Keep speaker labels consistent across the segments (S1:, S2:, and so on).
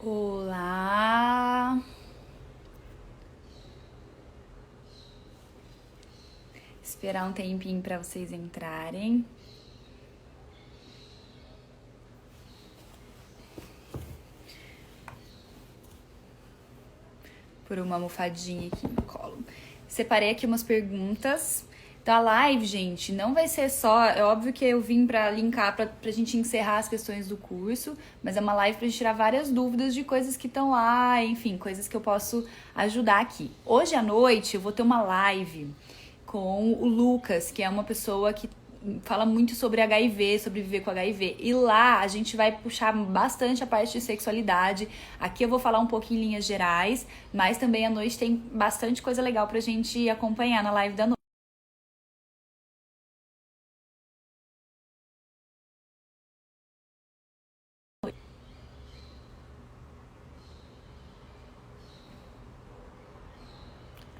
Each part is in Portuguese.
S1: Olá! Esperar um tempinho para vocês entrarem. Por uma almofadinha aqui no colo. Separei aqui umas perguntas da live, gente. Não vai ser só... É óbvio que eu vim pra linkar pra gente encerrar as questões do curso, mas é uma live pra gente tirar várias dúvidas de coisas que estão lá, enfim, coisas que eu posso ajudar aqui. Hoje à noite eu vou ter uma live com o Lucas, que é uma pessoa que fala muito sobre HIV, sobre viver com HIV. E lá a gente vai puxar bastante a parte de sexualidade. Aqui eu vou falar um pouco em linhas gerais, mas também à noite tem bastante coisa legal pra gente acompanhar na live da noite.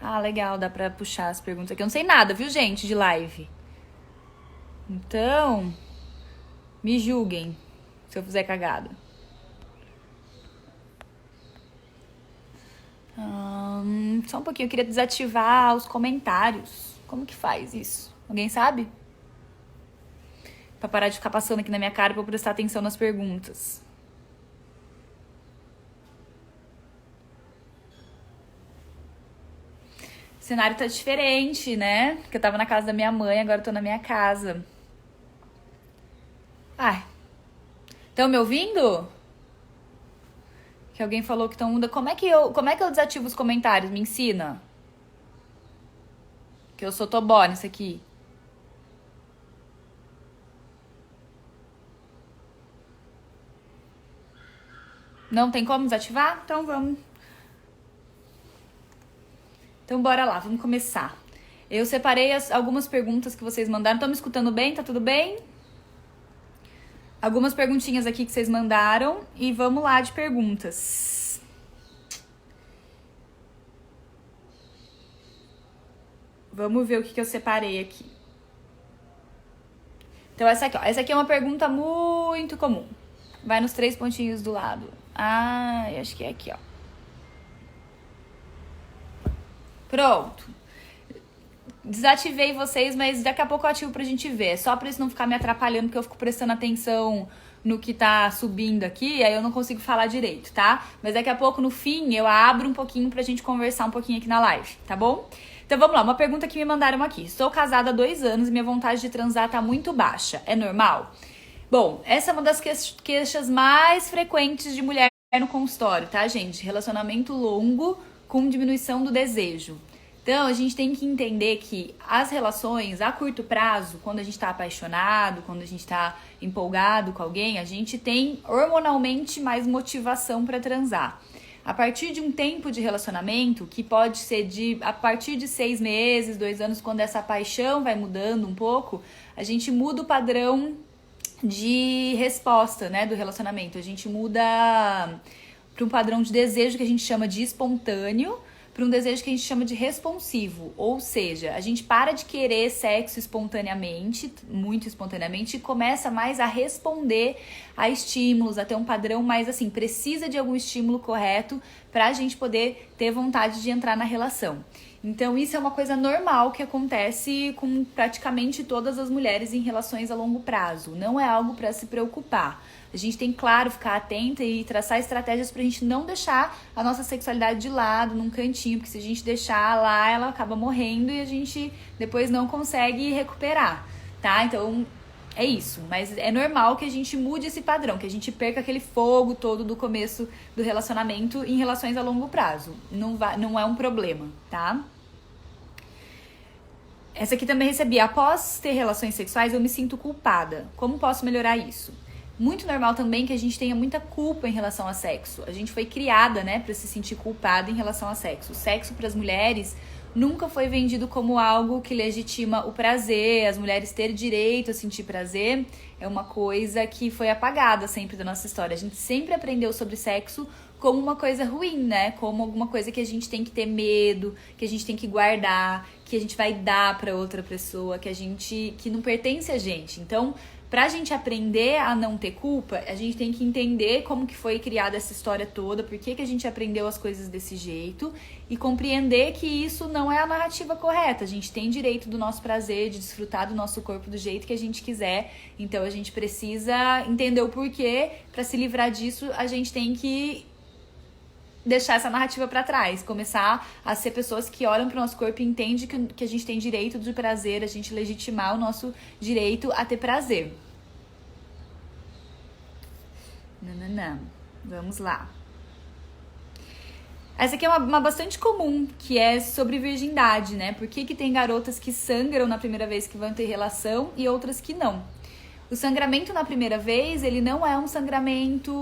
S1: Ah, legal, dá pra puxar as perguntas aqui. Eu não sei nada, viu, gente, de live. Então, me julguem se eu fizer cagada. Só um pouquinho, eu queria desativar os comentários. Como que faz isso? Alguém sabe? Pra parar de ficar passando aqui na minha cara pra eu prestar atenção nas perguntas. O cenário tá diferente, né? Porque eu tava na casa da minha mãe, agora eu tô na minha casa. Ai. Estão me ouvindo? Que alguém falou que estão... Como é que eu desativo os comentários? Me ensina. Que eu sou tobó nisso aqui. Não tem como desativar? Então vamos. Então bora lá, vamos começar. Eu separei algumas perguntas que vocês mandaram. Estão me escutando bem? Tá tudo bem? Algumas perguntinhas aqui que vocês mandaram e vamos lá de perguntas. Vamos ver o que eu separei aqui. Então essa aqui, ó. Essa aqui é uma pergunta muito comum. Vai nos 3 pontinhos do lado. Ah, acho que é aqui, ó. Pronto. Desativei vocês, mas daqui a pouco eu ativo pra gente ver. Só pra isso não ficar me atrapalhando, porque eu fico prestando atenção no que tá subindo aqui, aí eu não consigo falar direito, tá? Mas daqui a pouco, no fim, eu abro um pouquinho pra gente conversar um pouquinho aqui na live, tá bom? Então vamos lá, uma pergunta que me mandaram aqui. Estou casada há 2 anos e minha vontade de transar tá muito baixa. É normal? Bom, essa é uma das queixas mais frequentes de mulher no consultório, tá, gente? Relacionamento longo com diminuição do desejo. Então, a gente tem que entender que as relações a curto prazo, quando a gente tá apaixonado, quando a gente tá empolgado com alguém, a gente tem hormonalmente mais motivação pra transar. A partir de um tempo de relacionamento, que pode ser a partir de 6 meses, 2 anos, quando essa paixão vai mudando um pouco, a gente muda o padrão de resposta, né, do relacionamento. A gente muda para um padrão de desejo que a gente chama de espontâneo, para um desejo que a gente chama de responsivo. Ou seja, a gente para de querer sexo espontaneamente, muito espontaneamente, e começa mais a responder a estímulos, a ter um padrão mais assim, precisa de algum estímulo correto para a gente poder ter vontade de entrar na relação. Então, isso é uma coisa normal que acontece com praticamente todas as mulheres em relações a longo prazo. Não é algo para se preocupar. A gente tem, claro, ficar atenta e traçar estratégias pra gente não deixar a nossa sexualidade de lado, num cantinho, porque se a gente deixar lá, ela acaba morrendo e a gente depois não consegue recuperar, tá? Então, é isso. Mas é normal que a gente mude esse padrão, que a gente perca aquele fogo todo do começo do relacionamento em relações a longo prazo. Não é um problema, tá? Essa aqui também recebi. Após ter relações sexuais, eu me sinto culpada. Como posso melhorar isso? Muito normal também que a gente tenha muita culpa em relação a sexo. A gente foi criada, né, pra se sentir culpada em relação a sexo. O sexo para as mulheres nunca foi vendido como algo que legitima o prazer. As mulheres ter direito a sentir prazer é uma coisa que foi apagada sempre da nossa história. A gente sempre aprendeu sobre sexo como uma coisa ruim, né? Como alguma coisa que a gente tem que ter medo, que a gente tem que guardar, que a gente vai dar pra outra pessoa, que não pertence a gente. Então, Pra gente aprender a não ter culpa, a gente tem que entender como que foi criada essa história toda, por que a gente aprendeu as coisas desse jeito e compreender que isso não é a narrativa correta. A gente tem direito do nosso prazer, de desfrutar do nosso corpo do jeito que a gente quiser. Então a gente precisa entender o porquê. Pra se livrar disso, a gente tem que deixar essa narrativa pra trás, começar a ser pessoas que olham pro nosso corpo e entendem que a gente tem direito de prazer, a gente legitimar o nosso direito a ter prazer. Não. Vamos lá. Essa aqui é uma bastante comum, que é sobre virgindade, né? Por que tem garotas que sangram na primeira vez que vão ter relação e outras que não? O sangramento na primeira vez, ele não é um sangramento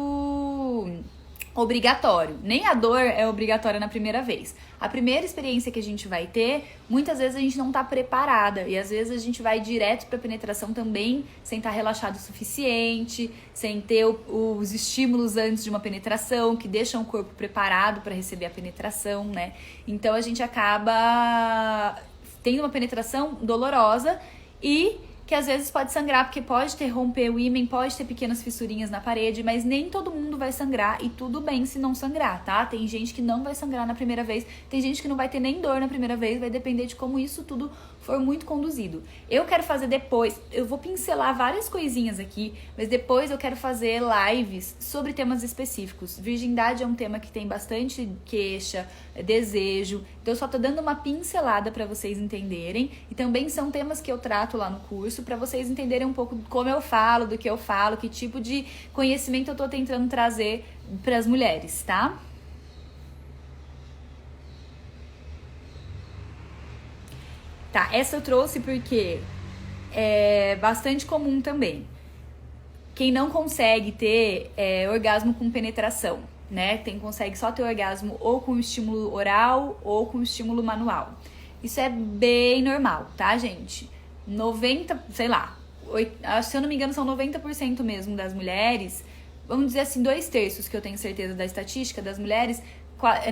S1: obrigatório. Nem a dor é obrigatória na primeira vez. A primeira experiência que a gente vai ter, muitas vezes a gente não tá preparada. E às vezes a gente vai direto pra penetração também, sem estar relaxado o suficiente, sem ter os estímulos antes de uma penetração, que deixam o corpo preparado para receber a penetração, né? Então a gente acaba tendo uma penetração dolorosa e que às vezes pode sangrar, porque pode ter romper o ímen, pode ter pequenas fissurinhas na parede, mas nem todo mundo vai sangrar e tudo bem se não sangrar, tá? Tem gente que não vai sangrar na primeira vez, tem gente que não vai ter nem dor na primeira vez, vai depender de como isso tudo for muito conduzido. Eu quero fazer depois, eu vou pincelar várias coisinhas aqui, mas depois eu quero fazer lives sobre temas específicos. Virgindade é um tema que tem bastante queixa, desejo, então eu só tô dando uma pincelada pra vocês entenderem, e também são temas que eu trato lá no curso, para vocês entenderem um pouco como eu falo, do que eu falo, que tipo de conhecimento eu tô tentando trazer para as mulheres, tá? Tá, essa eu trouxe porque é bastante comum também. Quem não consegue ter orgasmo com penetração, né? Consegue só ter orgasmo ou com estímulo oral ou com estímulo manual. Isso é bem normal, tá, gente? 90, sei lá, se eu não me engano são 90% mesmo das mulheres, vamos dizer assim, 2/3 que eu tenho certeza da estatística das mulheres,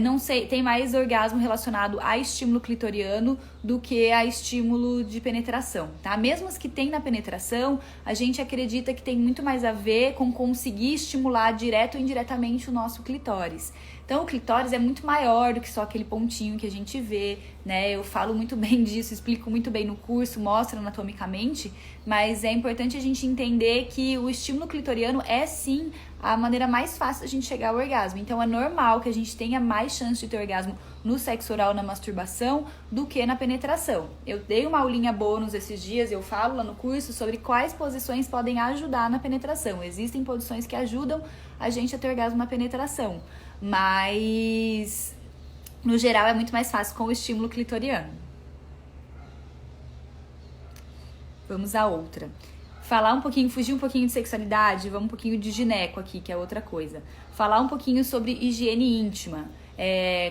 S1: não sei, tem mais orgasmo relacionado a estímulo clitoriano do que a estímulo de penetração, tá? Mesmo as que tem na penetração, a gente acredita que tem muito mais a ver com conseguir estimular direto ou indiretamente o nosso clitóris. Então, o clitóris é muito maior do que só aquele pontinho que a gente vê, né? Eu falo muito bem disso, explico muito bem no curso, mostro anatomicamente, mas é importante a gente entender que o estímulo clitoriano é, sim, a maneira mais fácil da gente chegar ao orgasmo. Então, é normal que a gente tenha mais chance de ter orgasmo no sexo oral, na masturbação, do que na penetração. Eu dei uma aulinha bônus esses dias, eu falo lá no curso sobre quais posições podem ajudar na penetração. Existem posições que ajudam a gente a ter orgasmo na penetração, mas no geral é muito mais fácil com o estímulo clitoriano. Vamos a outra. Falar um pouquinho, fugir um pouquinho de sexualidade, vamos um pouquinho de gineco aqui, que é outra coisa. Falar um pouquinho sobre higiene íntima.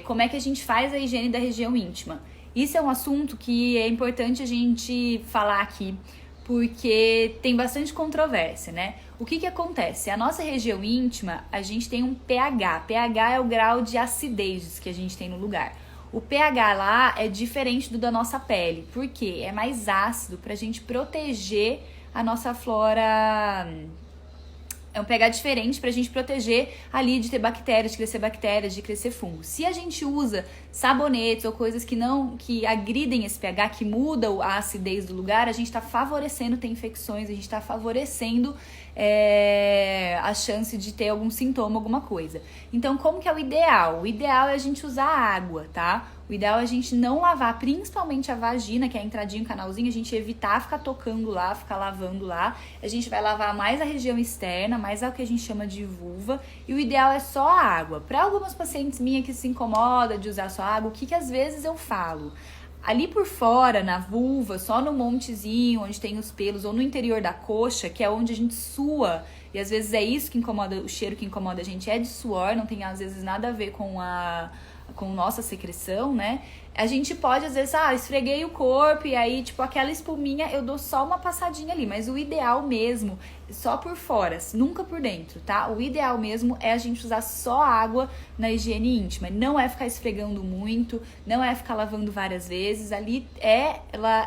S1: Como é que a gente faz a higiene da região íntima? Isso é um assunto que é importante a gente falar aqui, porque tem bastante controvérsia, né? O que acontece? A nossa região íntima, a gente tem um pH. pH é o grau de acidez que a gente tem no lugar. O pH lá é diferente do da nossa pele. Por quê? É mais ácido pra gente proteger a nossa flora. É um pH diferente pra gente proteger ali de ter bactérias, de crescer fungo. Se a gente usa sabonetes ou coisas que agridem esse pH, que mudam a acidez do lugar, a gente tá favorecendo ter infecções, a gente tá favorecendo a chance de ter algum sintoma, alguma coisa. Então, como que é o ideal? O ideal é a gente usar água, tá? O ideal é a gente não lavar, principalmente a vagina, que é a entradinha, o canalzinho, a gente evitar ficar tocando lá, ficar lavando lá. A gente vai lavar mais a região externa, mais o que a gente chama de vulva. E o ideal é só a água. Para algumas pacientes minhas que se incomodam de usar só água, o que às vezes eu falo? Ali por fora, na vulva, só no montezinho, onde tem os pelos, ou no interior da coxa, que é onde a gente sua, e às vezes é isso que incomoda, o cheiro que incomoda a gente é de suor, não tem às vezes nada a ver com nossa secreção, né? A gente pode, às vezes, esfreguei o corpo e aí, tipo, aquela espuminha, eu dou só uma passadinha ali. Mas o ideal mesmo, só por fora, nunca por dentro, tá? O ideal mesmo é a gente usar só água na higiene íntima. Não é ficar esfregando muito, não é ficar lavando várias vezes. Ali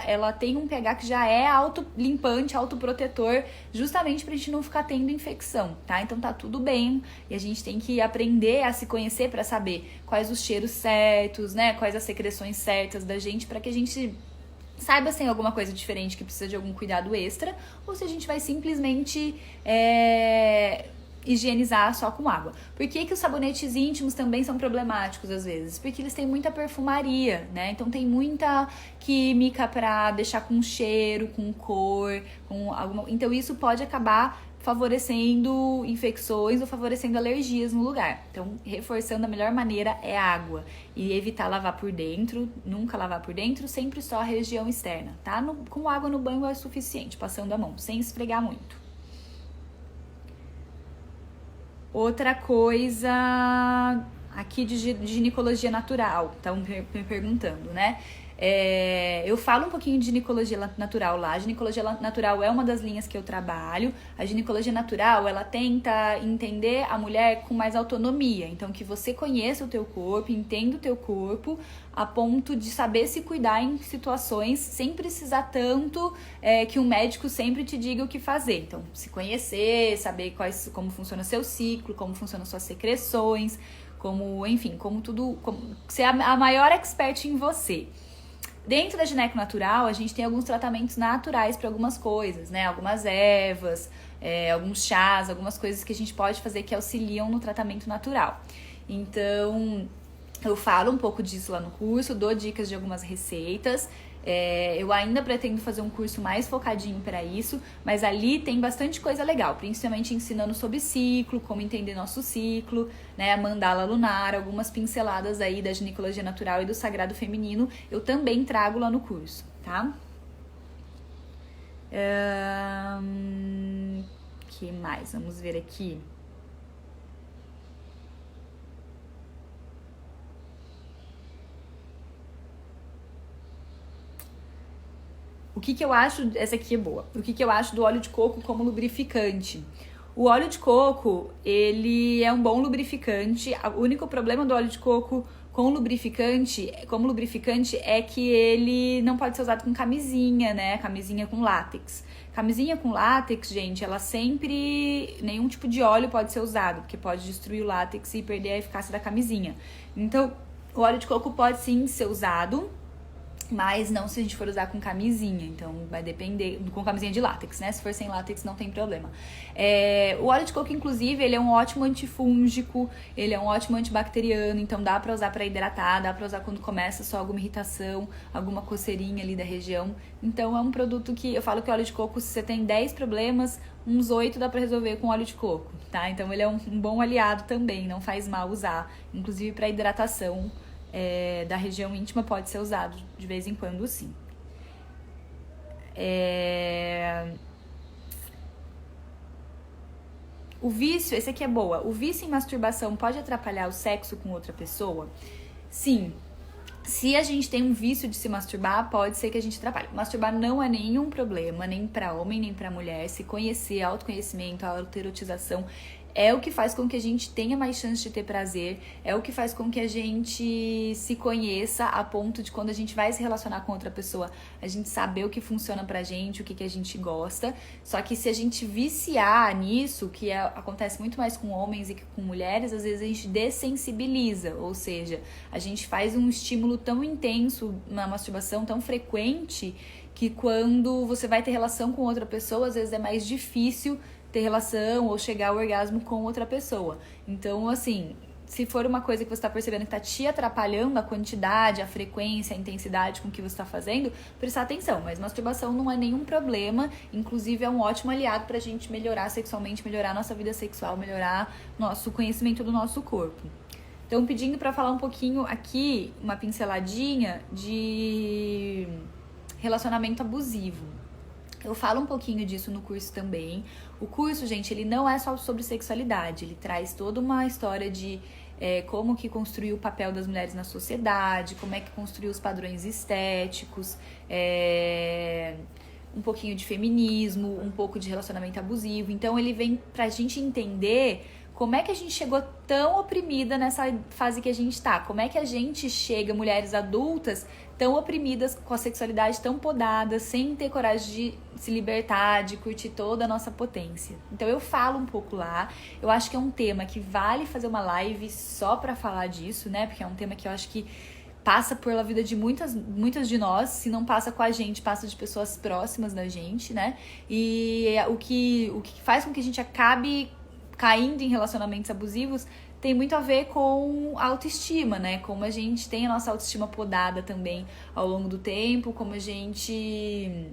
S1: ela tem um pH que já é autolimpante, autoprotetor, justamente pra gente não ficar tendo infecção, tá? Então tá tudo bem e a gente tem que aprender a se conhecer pra saber quais os cheiros certos, né? Quais as secreções certas da gente, para que a gente saiba se tem alguma coisa diferente que precisa de algum cuidado extra, ou se a gente vai simplesmente higienizar só com água. Por que os sabonetes íntimos também são problemáticos às vezes? Porque eles têm muita perfumaria, né? Então tem muita química para deixar com cheiro, com cor, com alguma... Então isso pode acabar favorecendo infecções ou favorecendo alergias no lugar. Então, reforçando, a melhor maneira é água. E evitar lavar por dentro, nunca lavar por dentro, sempre só a região externa, tá? Com água no banho é suficiente, passando a mão, sem esfregar muito. Outra coisa aqui de ginecologia natural, estão me perguntando, né? Eu falo um pouquinho de ginecologia natural lá. A ginecologia natural é uma das linhas que eu trabalho. A ginecologia natural, ela tenta entender a mulher com mais autonomia. Então, que você conheça o teu corpo, entenda o teu corpo, a ponto de saber se cuidar em situações sem precisar tanto que um médico sempre te diga o que fazer. Então, se conhecer, saber como funciona seu ciclo, como funcionam suas secreções, como tudo, ser a maior expert em você. Dentro da gineco natural, a gente tem alguns tratamentos naturais para algumas coisas, né? Algumas ervas, alguns chás, algumas coisas que a gente pode fazer que auxiliam no tratamento natural. Então, eu falo um pouco disso lá no curso, dou dicas de algumas receitas. Eu ainda pretendo fazer um curso mais focadinho para isso, mas ali tem bastante coisa legal, principalmente ensinando sobre ciclo, como entender nosso ciclo, né, a mandala lunar, algumas pinceladas aí da ginecologia natural e do sagrado feminino, eu também trago lá no curso, tá? Que mais? Vamos ver aqui. O que eu acho, essa aqui é boa, o que eu acho do óleo de coco como lubrificante? O óleo de coco, ele é um bom lubrificante. O único problema do óleo de coco como lubrificante é que ele não pode ser usado com camisinha, né? Camisinha com látex. Camisinha com látex, gente, ela sempre... Nenhum tipo de óleo pode ser usado, porque pode destruir o látex e perder a eficácia da camisinha. Então, o óleo de coco pode sim ser usado, mas não se a gente for usar com camisinha, então vai depender, com camisinha de látex, né? Se for sem látex não tem problema. O óleo de coco, inclusive, ele é um ótimo antifúngico, ele é um ótimo antibacteriano, então dá pra usar pra hidratar, dá pra usar quando começa só alguma irritação, alguma coceirinha ali da região. Então é um produto que, eu falo que o óleo de coco, se você tem 10 problemas, uns 8 dá pra resolver com óleo de coco, tá? Então ele é um bom aliado também, não faz mal usar, inclusive pra hidratação. Da região íntima pode ser usado de vez em quando, sim. O vício, esse aqui é boa. O vício em masturbação pode atrapalhar o sexo com outra pessoa? Sim. Se a gente tem um vício de se masturbar, pode ser que a gente atrapalhe. Masturbar não é nenhum problema, nem pra homem, nem pra mulher. Se conhecer, autoconhecimento, a autoerotização é o que faz com que a gente tenha mais chance de ter prazer, é o que faz com que a gente se conheça a ponto de quando a gente vai se relacionar com outra pessoa, a gente saber o que funciona pra gente, o que a gente gosta. Só que se a gente viciar nisso, que acontece muito mais com homens e que com mulheres, às vezes a gente dessensibiliza, ou seja, a gente faz um estímulo tão intenso na masturbação, tão frequente, que quando você vai ter relação com outra pessoa, às vezes é mais difícil ter relação ou chegar ao orgasmo com outra pessoa. Então, assim, se for uma coisa que você tá percebendo que tá te atrapalhando a quantidade, a frequência, a intensidade com que você tá fazendo, prestar atenção. Mas masturbação não é nenhum problema, inclusive é um ótimo aliado pra gente melhorar sexualmente, melhorar nossa vida sexual, melhorar nosso conhecimento do nosso corpo. Então, pedindo pra falar um pouquinho aqui, uma pinceladinha de relacionamento abusivo. Eu falo um pouquinho disso no curso também. O curso, gente, ele não é só sobre sexualidade, ele traz toda uma história de como que construir o papel das mulheres na sociedade, como é que construir os padrões estéticos, um pouquinho de feminismo, um pouco de relacionamento abusivo. Então ele vem pra gente entender como é que a gente chegou tão oprimida nessa fase que a gente tá. Como é que a gente chega, mulheres adultas, tão oprimidas, com a sexualidade tão podada, sem ter coragem de se libertar, de curtir toda a nossa potência. Então eu falo um pouco lá. Eu acho que é um tema que vale fazer uma live só pra falar disso, né? Porque é um tema que eu acho que passa pela vida de muitas de nós. Se não passa com a gente, passa de pessoas próximas da gente, né? E o que faz com que a gente acabe caindo em relacionamentos abusivos tem muito a ver com a autoestima, né? Como a gente tem a nossa autoestima podada também ao longo do tempo, como a gente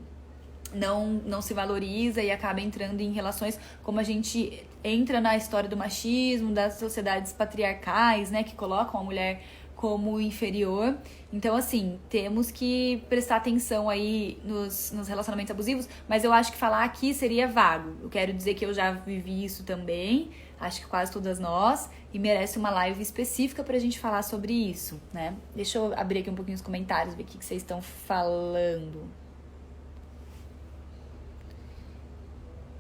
S1: não se valoriza e acaba entrando em relações, como a gente entra na história do machismo, das sociedades patriarcais, né? Que colocam a mulher como inferior. Então, assim, temos que prestar atenção aí nos relacionamentos abusivos, mas eu acho que falar aqui seria vago. Eu quero dizer que eu já vivi isso também, acho que quase todas nós, e merece uma live específica pra gente falar sobre isso, né? Deixa eu abrir aqui um pouquinho os comentários, ver o que vocês estão falando.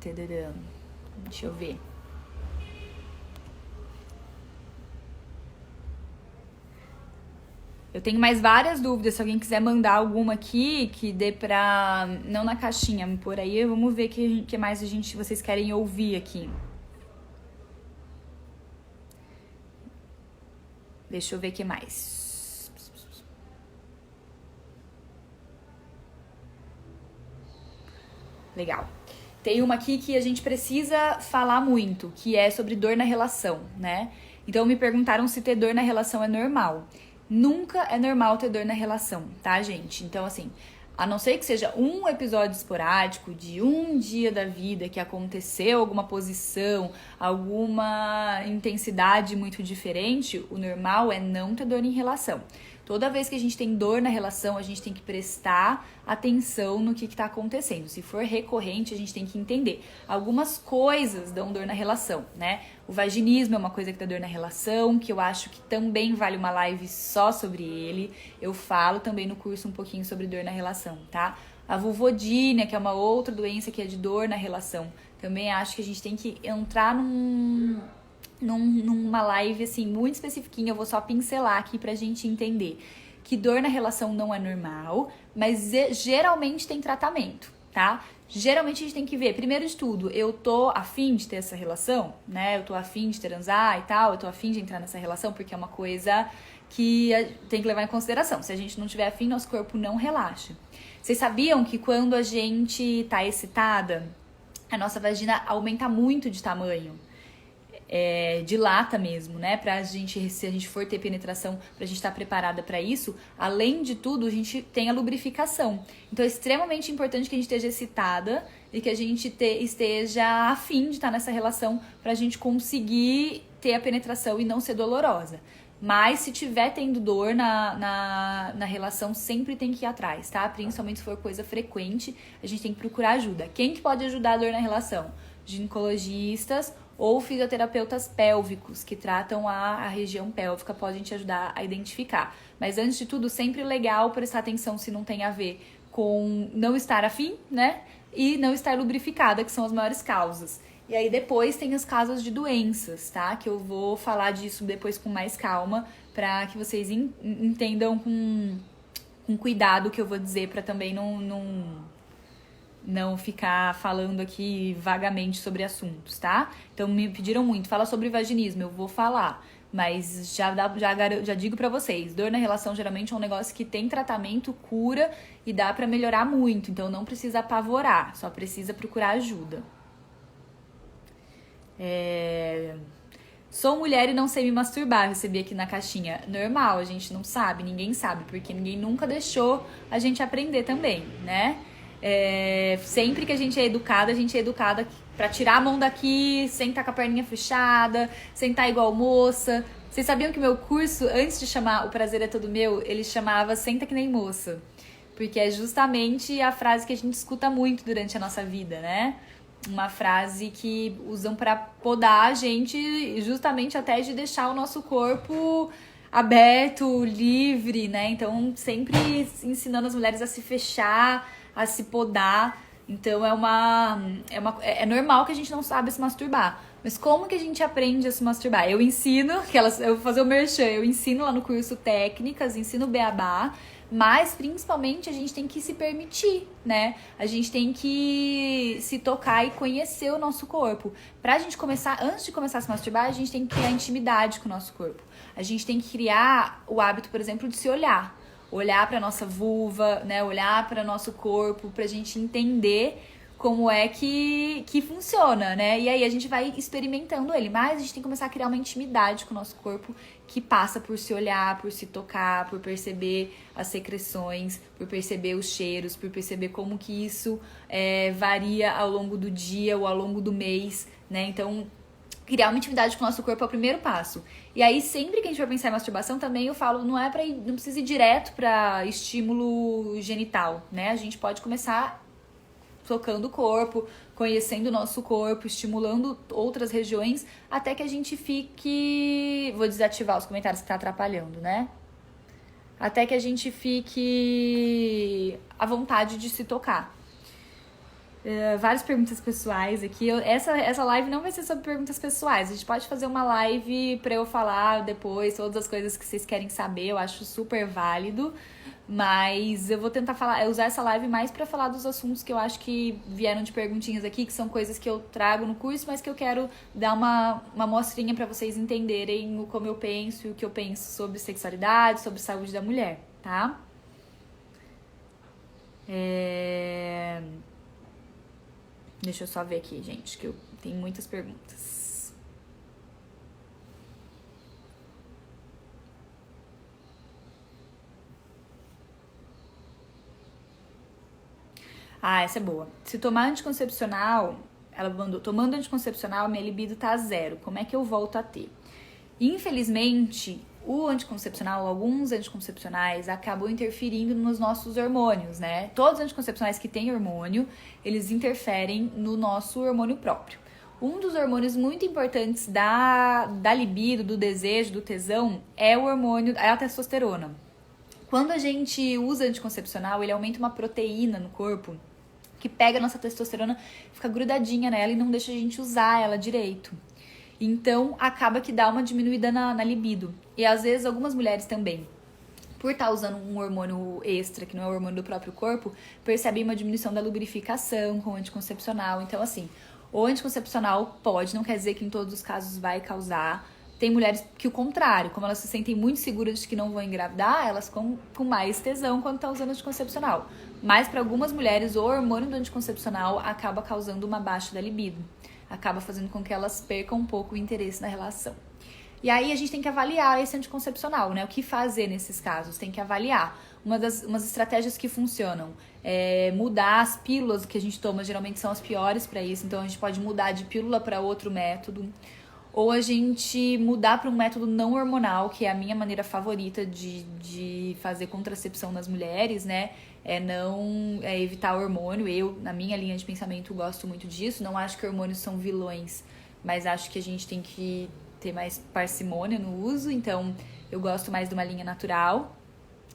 S1: Deixa eu ver. Eu tenho mais várias dúvidas, se alguém quiser mandar alguma aqui, que dê pra... Não na caixinha, por aí, vamos ver o que mais vocês querem ouvir aqui. Deixa eu ver o que mais. Legal. Tem uma aqui que a gente precisa falar muito, que é sobre dor na relação, né? Então me perguntaram se ter dor na relação é normal. Nunca é normal ter dor na relação, tá, gente? Então, assim, a não ser que seja um episódio esporádico de um dia da vida que aconteceu alguma posição, alguma intensidade muito diferente, o normal é não ter dor em relação. Toda vez que a gente tem dor na relação, a gente tem que prestar atenção no que está acontecendo. Se for recorrente, a gente tem que entender. Algumas coisas dão dor na relação, né? O vaginismo é uma coisa que dá dor na relação, que eu acho que também vale uma live só sobre ele. Eu falo também no curso um pouquinho sobre dor na relação, tá? A vulvodínia, que é uma outra doença que é de dor na relação. Também acho que a gente tem que entrar numa live, assim, muito especifiquinha. Eu vou só pincelar aqui pra gente entender que dor na relação não é normal, mas geralmente tem tratamento, tá? Geralmente a gente tem que ver, primeiro de tudo, eu tô afim de ter essa relação, né? Eu tô afim de transar e tal, eu tô afim de entrar nessa relação, porque é uma coisa que tem que levar em consideração. Se a gente não tiver afim, nosso corpo não relaxa. Vocês sabiam que quando a gente tá excitada, a nossa vagina aumenta muito de tamanho? Dilata mesmo, né? Pra gente, se a gente for ter penetração, pra gente estar preparada pra isso, além de tudo, a gente tem a lubrificação. Então é extremamente importante que a gente esteja excitada e que a gente esteja afim de estar nessa relação pra gente conseguir ter a penetração e não ser dolorosa. Mas se tiver tendo dor na relação, sempre tem que ir atrás, tá? Principalmente se for coisa frequente, a gente tem que procurar ajuda. Quem que pode ajudar a dor na relação? Ginecologistas ou fisioterapeutas pélvicos que tratam a região pélvica podem te ajudar a identificar. Mas antes de tudo, sempre legal prestar atenção se não tem a ver com não estar afim, né? E não estar lubrificada, que são as maiores causas. E aí depois tem as causas de doenças, tá? Que eu vou falar disso depois com mais calma, para que vocês entendam com cuidado o que eu vou dizer, para também não ficar falando aqui vagamente sobre assuntos, tá? Então me pediram muito, fala sobre vaginismo, eu vou falar, mas já digo pra vocês, dor na relação geralmente é um negócio que tem tratamento, cura e dá pra melhorar muito, então não precisa apavorar, só precisa procurar ajuda. Sou mulher e não sei me masturbar, recebi aqui na caixinha. Normal, a gente não sabe, ninguém sabe, porque ninguém nunca deixou a gente aprender também, né? Sempre que a gente é educada pra tirar a mão daqui, sentar com a perninha fechada, sentar igual moça. Vocês sabiam que o meu curso, antes de chamar O Prazer é Todo Meu, ele chamava Senta Que Nem Moça. porque é justamente a frase que a gente escuta muito durante a nossa vida, né? Uma frase que usam pra podar a gente, justamente até de deixar o nosso corpo aberto, livre, né? Então, sempre ensinando as mulheres a se fechar, a se podar. Então, é normal que a gente não saiba se masturbar. Mas como que a gente aprende a se masturbar? Eu ensino, eu vou fazer o merchan, eu ensino lá no curso técnicas, ensino beabá, mas principalmente a gente tem que se permitir, né? A gente tem que se tocar e conhecer o nosso corpo. Pra gente começar, antes de começar a se masturbar, a gente tem que criar intimidade com o nosso corpo. A gente tem que criar o hábito, por exemplo, de se olhar. Olhar pra nossa vulva, né? Olhar para nosso corpo, pra gente entender como é que funciona, né? E aí a gente vai experimentando ele, mas a gente tem que começar a criar uma intimidade com o nosso corpo que passa por se olhar, por se tocar, por perceber as secreções, por perceber os cheiros, por perceber como que isso varia ao longo do dia ou ao longo do mês, né? Então, criar uma intimidade com o nosso corpo é o primeiro passo. E aí, sempre que a gente for pensar em masturbação, também eu falo, não precisa ir direto para estímulo genital, né? A gente pode começar tocando o corpo, conhecendo o nosso corpo, estimulando outras regiões, até que a gente fique... Vou desativar os comentários que tá atrapalhando, né? Até que a gente fique à vontade de se tocar. Várias perguntas pessoais aqui. Essa live não vai ser sobre perguntas pessoais. A gente pode fazer uma live pra eu falar depois todas as coisas que vocês querem saber. Eu acho super válido. Mas eu vou tentar usar essa live mais pra falar dos assuntos que eu acho que vieram de perguntinhas aqui, que são coisas que eu trago no curso, mas que eu quero dar uma mostrinha pra vocês entenderem como eu penso e o que eu penso sobre sexualidade, sobre saúde da mulher, tá? Deixa eu só ver aqui, gente, que eu tenho muitas perguntas. Essa é boa. Se tomar anticoncepcional, ela mandou, tomando anticoncepcional, minha libido tá zero. Como é que eu volto a ter? Infelizmente, o anticoncepcional, alguns anticoncepcionais acabam interferindo nos nossos hormônios, né? Todos os anticoncepcionais que têm hormônio, eles interferem no nosso hormônio próprio. Um dos hormônios muito importantes da libido, do desejo, do tesão, é o hormônio, é a testosterona. Quando a gente usa anticoncepcional, ele aumenta uma proteína no corpo que pega a nossa testosterona, fica grudadinha nela e não deixa a gente usar ela direito. Então, acaba que dá uma diminuída na libido. E às vezes, algumas mulheres também, por estar usando um hormônio extra, que não é o hormônio do próprio corpo, percebem uma diminuição da lubrificação com o anticoncepcional. Então, assim, o anticoncepcional pode, não quer dizer que em todos os casos vai causar. Tem mulheres que o contrário, como elas se sentem muito seguras de que não vão engravidar, elas ficam com mais tesão quando estão usando anticoncepcional. Mas para algumas mulheres, o hormônio do anticoncepcional acaba causando uma baixa da libido. Acaba fazendo com que elas percam um pouco o interesse na relação. E aí a gente tem que avaliar esse anticoncepcional, né? O que fazer nesses casos? Tem que avaliar. Umas estratégias que funcionam é mudar as pílulas que a gente toma, geralmente são as piores para isso. Então a gente pode mudar de pílula para outro método. Ou a gente mudar para um método não hormonal, que é a minha maneira favorita de fazer contracepção nas mulheres, né? É evitar hormônio. Eu, na minha linha de pensamento, gosto muito disso. Não acho que hormônios são vilões, mas acho que a gente tem que ter mais parcimônia no uso. Então, eu gosto mais de uma linha natural.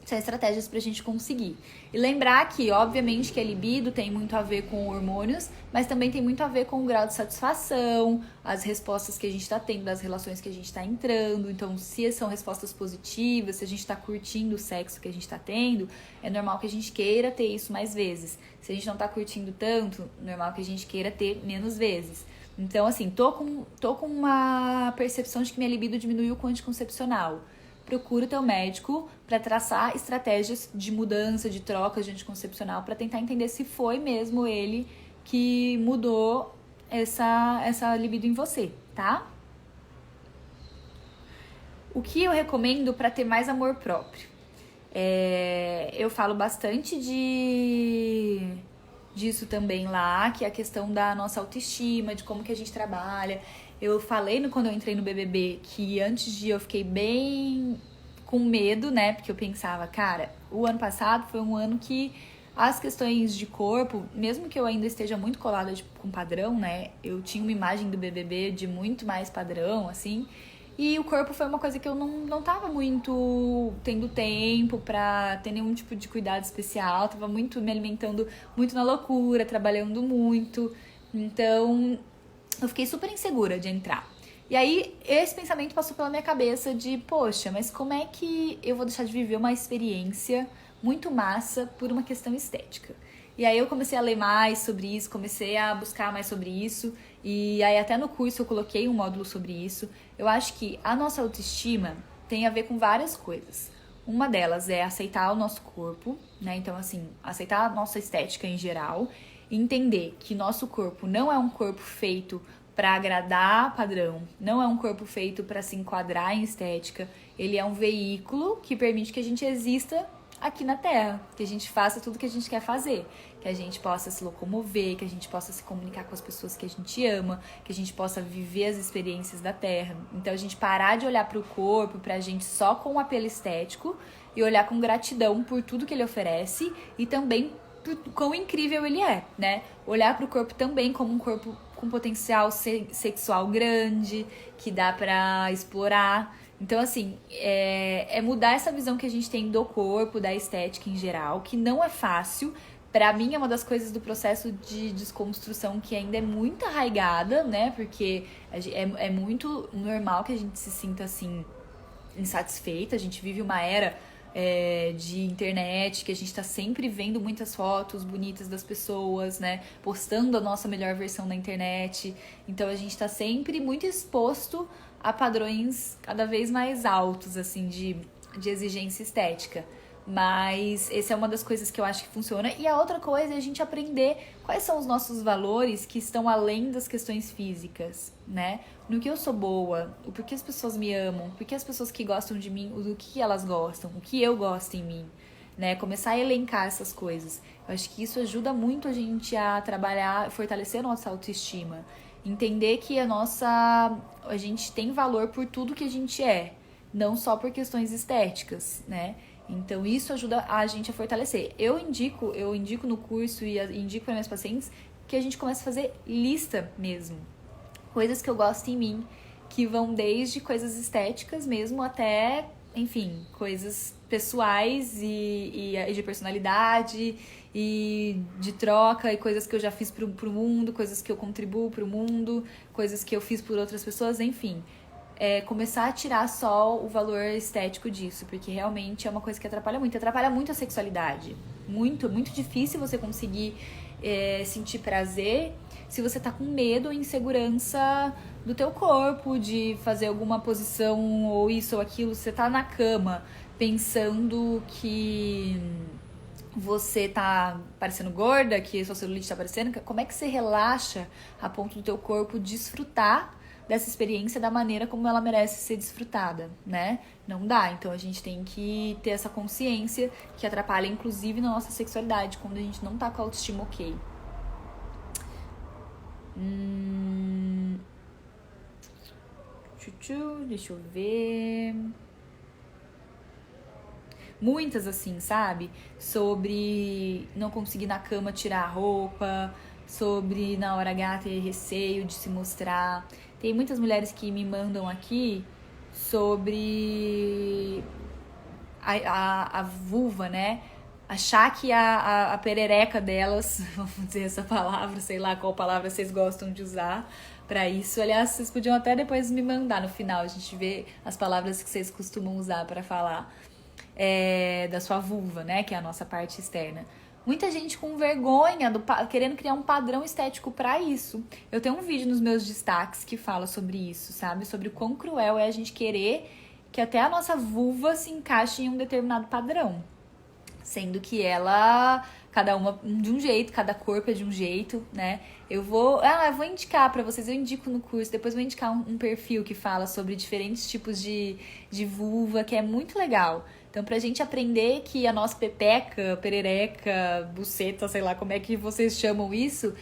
S1: São estratégias pra gente conseguir. E lembrar que, obviamente, que a libido tem muito a ver com hormônios, mas também tem muito a ver com o grau de satisfação, as respostas que a gente tá tendo, das relações que a gente tá entrando. Então, se são respostas positivas, se a gente tá curtindo o sexo que a gente tá tendo, é normal que a gente queira ter isso mais vezes. Se a gente não tá curtindo tanto, é normal que a gente queira ter menos vezes. Então, assim, tô com uma percepção de que minha libido diminuiu com o anticoncepcional. Procura o teu médico para traçar estratégias de mudança, de troca de anticoncepcional, para tentar entender se foi mesmo ele que mudou essa libido em você, tá? O que eu recomendo para ter mais amor próprio? Eu falo bastante disso também lá, que é a questão da nossa autoestima, de como que a gente trabalha. Eu falei quando eu entrei no BBB que antes de eu fiquei bem com medo, né? Porque eu pensava, cara, o ano passado foi um ano que as questões de corpo, mesmo que eu ainda esteja muito colada com padrão, né? Eu tinha uma imagem do BBB de muito mais padrão, assim. E o corpo foi uma coisa que eu não tava muito tendo tempo pra ter nenhum tipo de cuidado especial. Tava muito me alimentando muito na loucura, trabalhando muito. Então, eu fiquei super insegura de entrar. E aí, esse pensamento passou pela minha cabeça de, poxa, mas como é que eu vou deixar de viver uma experiência muito massa por uma questão estética? E aí eu comecei a ler mais sobre isso, comecei a buscar mais sobre isso. E aí até no curso eu coloquei um módulo sobre isso. Eu acho que a nossa autoestima tem a ver com várias coisas. Uma delas é aceitar o nosso corpo, né? Então, assim, aceitar a nossa estética em geral. Entender que nosso corpo não é um corpo feito para agradar padrão, não é um corpo feito para se enquadrar em estética. Ele é um veículo que permite que a gente exista aqui na Terra, que a gente faça tudo que a gente quer fazer, que a gente possa se locomover, que a gente possa se comunicar com as pessoas que a gente ama, que a gente possa viver as experiências da Terra. Então a gente parar de olhar para o corpo, pra gente só com o apelo estético e olhar com gratidão por tudo que ele oferece e também por quão incrível ele é, né? Olhar para o corpo também como um corpo com potencial sexual grande, que dá pra explorar. Então, assim, é mudar essa visão que a gente tem do corpo, da estética em geral, que não é fácil. Pra mim, é uma das coisas do processo de desconstrução que ainda é muito arraigada, né? Porque é muito normal que a gente se sinta, assim, insatisfeita. A gente vive uma era de internet, que a gente tá sempre vendo muitas fotos bonitas das pessoas, né? Postando a nossa melhor versão na internet. Então, a gente tá sempre muito exposto a padrões cada vez mais altos, assim, de exigência estética. Mas essa é uma das coisas que eu acho que funciona. E a outra coisa é a gente aprender quais são os nossos valores que estão além das questões físicas, né? No que eu sou boa, o porquê as pessoas me amam, por que as pessoas que gostam de mim, do que elas gostam, o que eu gosto em mim, né? Começar a elencar essas coisas. Eu acho que isso ajuda muito a gente a trabalhar, fortalecer a nossa autoestima. Entender que a gente tem valor por tudo que a gente é, não só por questões estéticas, né? Então, isso ajuda a gente a fortalecer. Eu indico no curso e indico para meus pacientes que a gente comece a fazer lista mesmo. Coisas que eu gosto em mim, que vão desde coisas estéticas mesmo até, enfim, coisas pessoais e de personalidade e de troca e coisas que eu já fiz pro mundo, coisas que eu contribuo pro mundo, coisas que eu fiz por outras pessoas, enfim. Começar a tirar só o valor estético disso, porque realmente é uma coisa que atrapalha muito a sexualidade. Muito difícil você conseguir sentir prazer se você tá com medo ou insegurança do teu corpo, de fazer alguma posição ou isso ou aquilo. Você tá na cama pensando que você tá parecendo gorda, que a sua celulite tá aparecendo. Como é que você relaxa a ponto do teu corpo desfrutar dessa experiência da maneira como ela merece ser desfrutada, né? Não dá. Então a gente tem que ter essa consciência que atrapalha, inclusive, na nossa sexualidade, quando a gente não tá com a autoestima ok. Deixa eu ver. Muitas assim, sabe? Sobre não conseguir na cama tirar a roupa, sobre na hora H ter receio de se mostrar. Tem muitas mulheres que me mandam aqui sobre a vulva, né? Achar que a perereca delas, vamos dizer essa palavra, sei lá qual palavra vocês gostam de usar pra isso. Aliás, vocês podiam até depois me mandar no final, a gente vê as palavras que vocês costumam usar pra falar da sua vulva, né? Que é a nossa parte externa. Muita gente com vergonha, querendo criar um padrão estético pra isso. Eu tenho um vídeo nos meus destaques que fala sobre isso, sabe? Sobre o quão cruel é a gente querer que até a nossa vulva se encaixe em um determinado padrão. Sendo que cada uma de um jeito, cada corpo é de um jeito, né? Eu vou indicar pra vocês, eu indico no curso, depois vou indicar um perfil que fala sobre diferentes tipos de vulva, que é muito legal. Então, pra gente aprender que a nossa pepeca, perereca, buceta, sei lá como é que vocês chamam isso,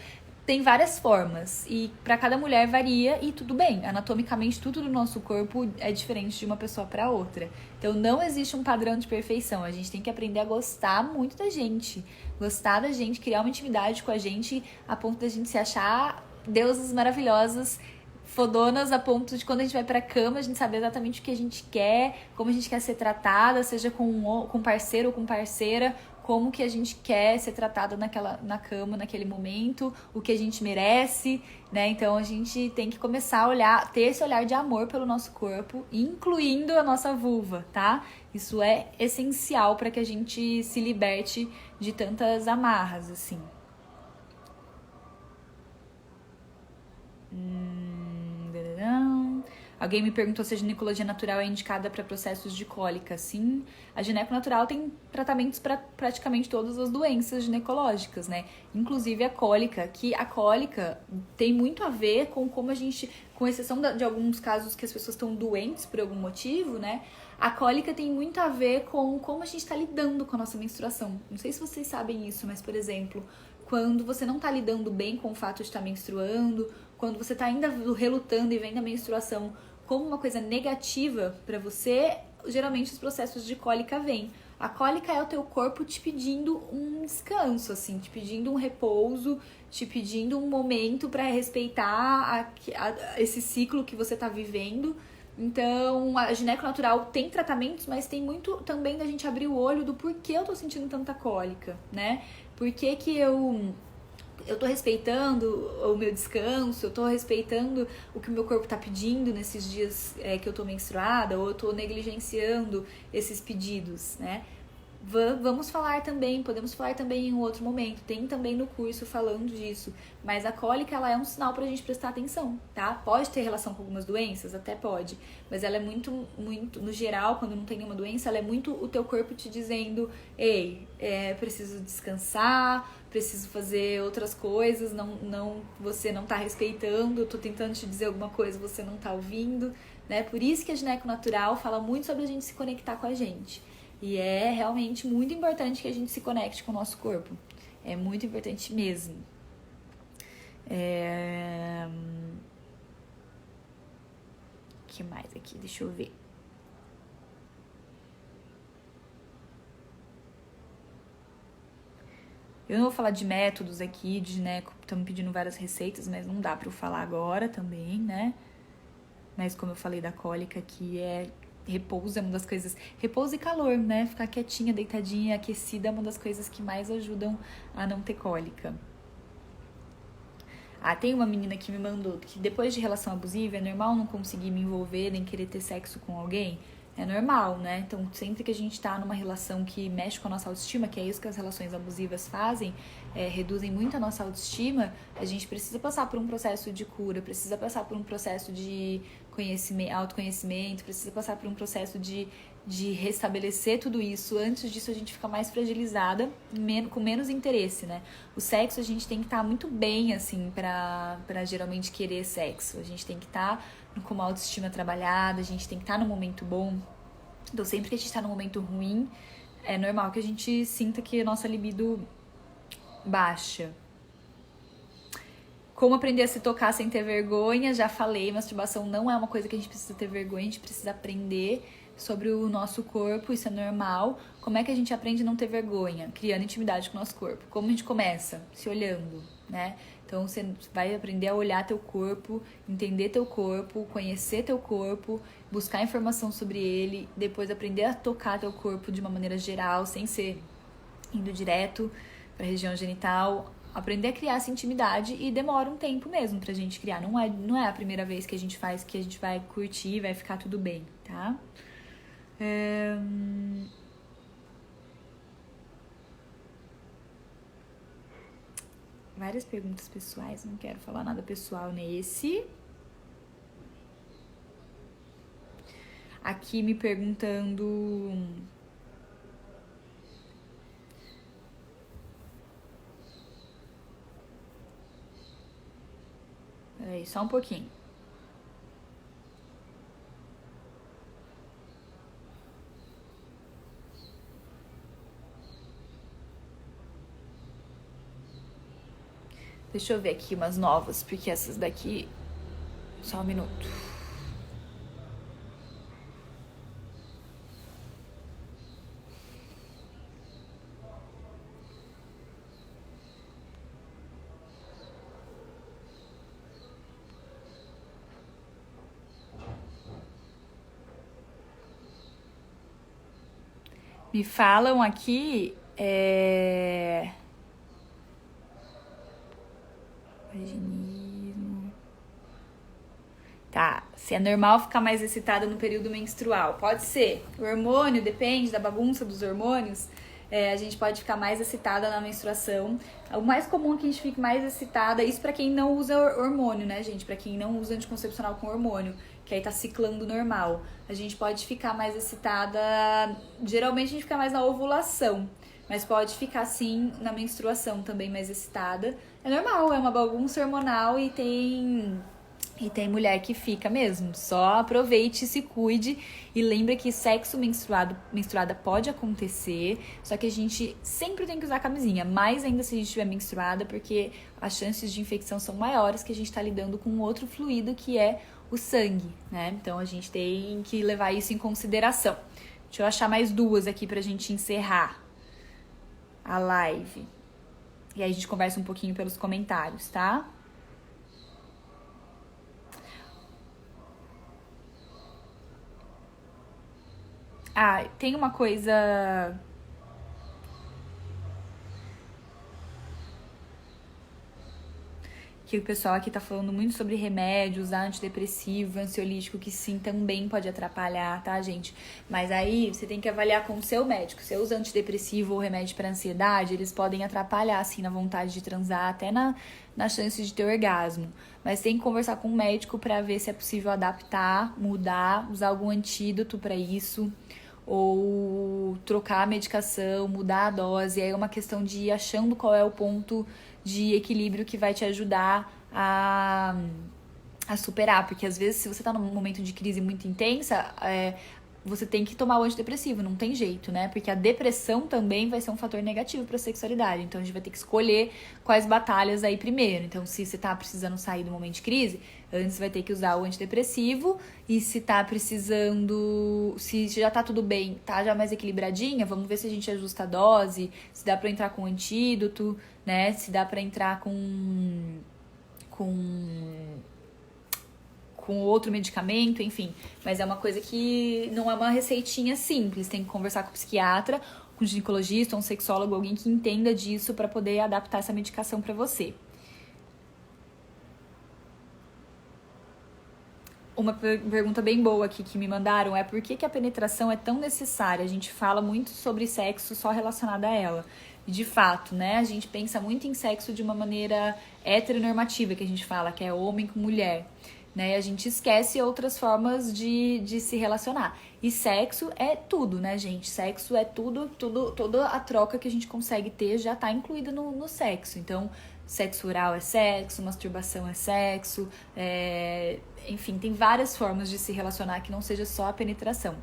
S1: tem várias formas e para cada mulher varia e tudo bem. Anatomicamente, tudo do nosso corpo é diferente de uma pessoa para outra. Então, não existe um padrão de perfeição. A gente tem que aprender a gostar muito da gente. Gostar da gente, criar uma intimidade com a gente a ponto da gente se achar deusas maravilhosas, fodonas, a ponto de quando a gente vai pra cama, a gente saber exatamente o que a gente quer, como a gente quer ser tratada, seja com parceiro ou com parceira, como que a gente quer ser tratada na cama, naquele momento, o que a gente merece, né? Então a gente tem que começar a olhar, ter esse olhar de amor pelo nosso corpo, incluindo a nossa vulva, tá? Isso é essencial para que a gente se liberte de tantas amarras, assim. Alguém me perguntou se a ginecologia natural é indicada para processos de cólica. Sim, a gineco natural tem tratamentos para praticamente todas as doenças ginecológicas, né? Inclusive a cólica, que a cólica tem muito a ver com como a gente, com exceção de alguns casos que as pessoas estão doentes por algum motivo, né? A cólica tem muito a ver com como a gente está lidando com a nossa menstruação. Não sei se vocês sabem isso, mas, por exemplo, quando você não está lidando bem com o fato de estar menstruando, quando você está ainda relutando e vendo a menstruação como uma coisa negativa para você, geralmente os processos de cólica vêm. A cólica é o teu corpo te pedindo um descanso, assim, te pedindo um repouso, te pedindo um momento para respeitar esse ciclo que você está vivendo. Então, a gineco natural tem tratamentos, mas tem muito também da gente abrir o olho do porquê eu tô sentindo tanta cólica, né? Por que que eu tô respeitando o meu descanso, eu tô respeitando o que o meu corpo tá pedindo nesses dias que eu tô menstruada, ou eu tô negligenciando esses pedidos, né? Vamos falar também, podemos falar também em um outro momento, tem também no curso falando disso, mas a cólica ela é um sinal pra gente prestar atenção, tá? Pode ter relação com algumas doenças, até pode, mas ela é muito, no geral, quando não tem nenhuma doença, ela é muito o teu corpo te dizendo, ei, preciso descansar, preciso fazer outras coisas, você não tá respeitando, eu tô tentando te dizer alguma coisa, você não tá ouvindo, né? Por isso que a gineco natural fala muito sobre a gente se conectar com a gente. E é realmente muito importante que a gente se conecte com o nosso corpo. É muito importante mesmo. Que mais aqui? Deixa eu ver. Eu não vou falar de métodos aqui, de gineco, estão me pedindo várias receitas, mas não dá pra eu falar agora também, né? Mas como eu falei da cólica, que repouso é uma das coisas. Repouso e calor, né? Ficar quietinha, deitadinha, aquecida é uma das coisas que mais ajudam a não ter cólica. Tem uma menina que me mandou que depois de relação abusiva é normal não conseguir me envolver nem querer ter sexo com alguém. É normal, né? Então, sempre que a gente tá numa relação que mexe com a nossa autoestima, que é isso que as relações abusivas fazem, reduzem muito a nossa autoestima, a gente precisa passar por um processo de cura, precisa passar por um processo de autoconhecimento, precisa passar por um processo de restabelecer tudo isso. Antes disso, a gente fica mais fragilizada, com menos interesse, né? O sexo, a gente tem que estar muito bem, assim, pra geralmente querer sexo. A gente tem que estar com uma autoestima trabalhada, a gente tem que estar no momento bom. Então, sempre que a gente tá num momento ruim, é normal que a gente sinta que a nossa libido baixa. Como aprender a se tocar sem ter vergonha? Já falei, masturbação não é uma coisa que a gente precisa ter vergonha, a gente precisa aprender sobre o nosso corpo, isso é normal. Como é que a gente aprende a não ter vergonha? Criando intimidade com o nosso corpo. Como a gente começa? Se olhando, né? Então você vai aprender a olhar teu corpo, entender teu corpo, conhecer teu corpo, buscar informação sobre ele, depois aprender a tocar teu corpo de uma maneira geral, sem ser indo direto para a região genital. Aprender a criar essa intimidade e demora um tempo mesmo pra gente criar. Não é a primeira vez que a gente faz que a gente vai curtir, vai ficar tudo bem, tá? Várias perguntas pessoais, não quero falar nada pessoal nesse. Aqui me perguntando. Peraí, só um pouquinho. Deixa eu ver aqui umas novas, porque essas daqui... Só um minuto. Me falam aqui... Vaginismo. Tá, se é normal ficar mais excitada no período menstrual. Pode ser. O hormônio, depende da bagunça dos hormônios. A gente pode ficar mais excitada na menstruação. O mais comum é que a gente fique mais excitada, isso pra quem não usa hormônio, né, gente? Pra quem não usa anticoncepcional com hormônio, que aí tá ciclando normal. A gente pode ficar mais excitada, geralmente a gente fica mais na ovulação, mas pode ficar sim na menstruação também mais excitada. É normal, é uma bagunça hormonal e tem mulher que fica mesmo. Só aproveite, se cuide e lembre que sexo menstruada pode acontecer, só que a gente sempre tem que usar camisinha, mais ainda se a gente estiver menstruada, porque as chances de infecção são maiores, que a gente tá lidando com outro fluido que é o sangue, né? Então a gente tem que levar isso em consideração. Deixa eu achar mais duas aqui pra gente encerrar a live. E aí a gente conversa um pouquinho pelos comentários, tá? Ah, tem uma coisa... que o pessoal aqui tá falando muito sobre remédios, antidepressivo, ansiolítico, que sim, também pode atrapalhar, tá, gente? Mas aí você tem que avaliar com o seu médico. Se usa antidepressivo ou remédio para ansiedade, eles podem atrapalhar, assim, na vontade de transar, até na chance de ter orgasmo. Mas tem que conversar com o médico para ver se é possível adaptar, mudar, usar algum antídoto para isso, ou trocar a medicação, mudar a dose. Aí é uma questão de ir achando qual é o ponto de equilíbrio que vai te ajudar a superar. Porque às vezes, se você tá num momento de crise muito intensa, você tem que tomar o antidepressivo, não tem jeito, né? Porque a depressão também vai ser um fator negativo para a sexualidade. Então a gente vai ter que escolher quais batalhas aí primeiro. Então, se você tá precisando sair do momento de crise, antes vai ter que usar o antidepressivo. E se tá precisando, se já tá tudo bem, tá já mais equilibradinha, vamos ver se a gente ajusta a dose, se dá para entrar com antídoto, né? Se dá para entrar com outro medicamento, enfim. Mas é uma coisa que não é uma receitinha simples. Tem que conversar com o psiquiatra, com o ginecologista, um sexólogo, alguém que entenda disso para poder adaptar essa medicação para você. Uma pergunta bem boa aqui que me mandaram é por que a penetração é tão necessária? A gente fala muito sobre sexo só relacionado a ela. E de fato, né? A gente pensa muito em sexo de uma maneira heteronormativa, que a gente fala, que é homem com mulher. Né? E a gente esquece outras formas de se relacionar. E sexo é tudo, né, gente? Sexo é tudo, toda a troca que a gente consegue ter já tá incluída no sexo. Então, sexo oral é sexo, masturbação é sexo, enfim, tem várias formas de se relacionar que não seja só a penetração.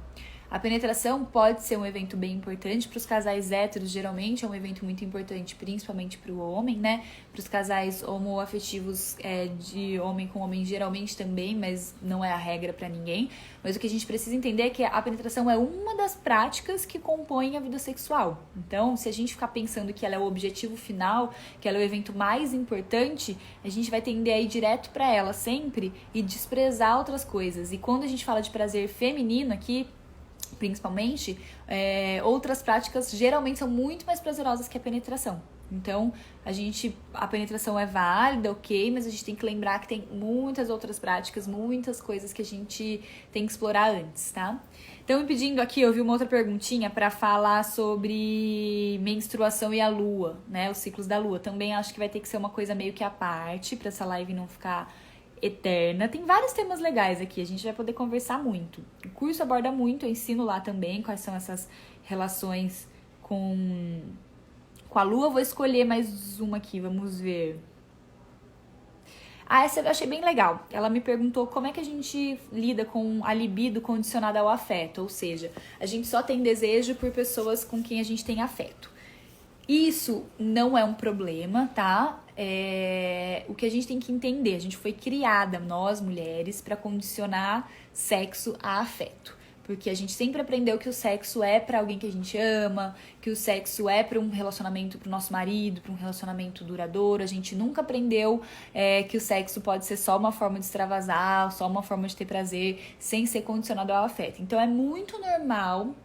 S1: A penetração pode ser um evento bem importante para os casais héteros, geralmente é um evento muito importante, principalmente para o homem, né? Para os casais homoafetivos de homem com homem, geralmente também, mas não é a regra para ninguém. Mas o que a gente precisa entender é que a penetração é uma das práticas que compõem a vida sexual. Então, se a gente ficar pensando que ela é o objetivo final, que ela é o evento mais importante, a gente vai tender a ir direto para ela sempre e desprezar outras coisas. E quando a gente fala de prazer feminino aqui, principalmente, outras práticas geralmente são muito mais prazerosas que a penetração. Então, a penetração é válida, ok, mas a gente tem que lembrar que tem muitas outras práticas, muitas coisas que a gente tem que explorar antes, tá? Então, me pedindo aqui, eu vi uma outra perguntinha para falar sobre menstruação e a lua, né? Os ciclos da lua. Também acho que vai ter que ser uma coisa meio que à parte, para essa live não ficar eterna. Tem vários temas legais aqui, a gente vai poder conversar muito. O curso aborda muito, eu ensino lá também quais são essas relações com a lua. Vou escolher mais uma aqui, vamos ver. Essa eu achei bem legal. Ela me perguntou como é que a gente lida com a libido condicionada ao afeto, ou seja, a gente só tem desejo por pessoas com quem a gente tem afeto. Isso não é um problema, tá? o que a gente tem que entender, a gente foi criada, nós mulheres, para condicionar sexo a afeto. Porque a gente sempre aprendeu que o sexo é pra alguém que a gente ama, que o sexo é pra um relacionamento pro nosso marido, pra um relacionamento duradouro. A gente nunca aprendeu que o sexo pode ser só uma forma de extravasar, só uma forma de ter prazer, sem ser condicionado ao afeto. Então é muito normal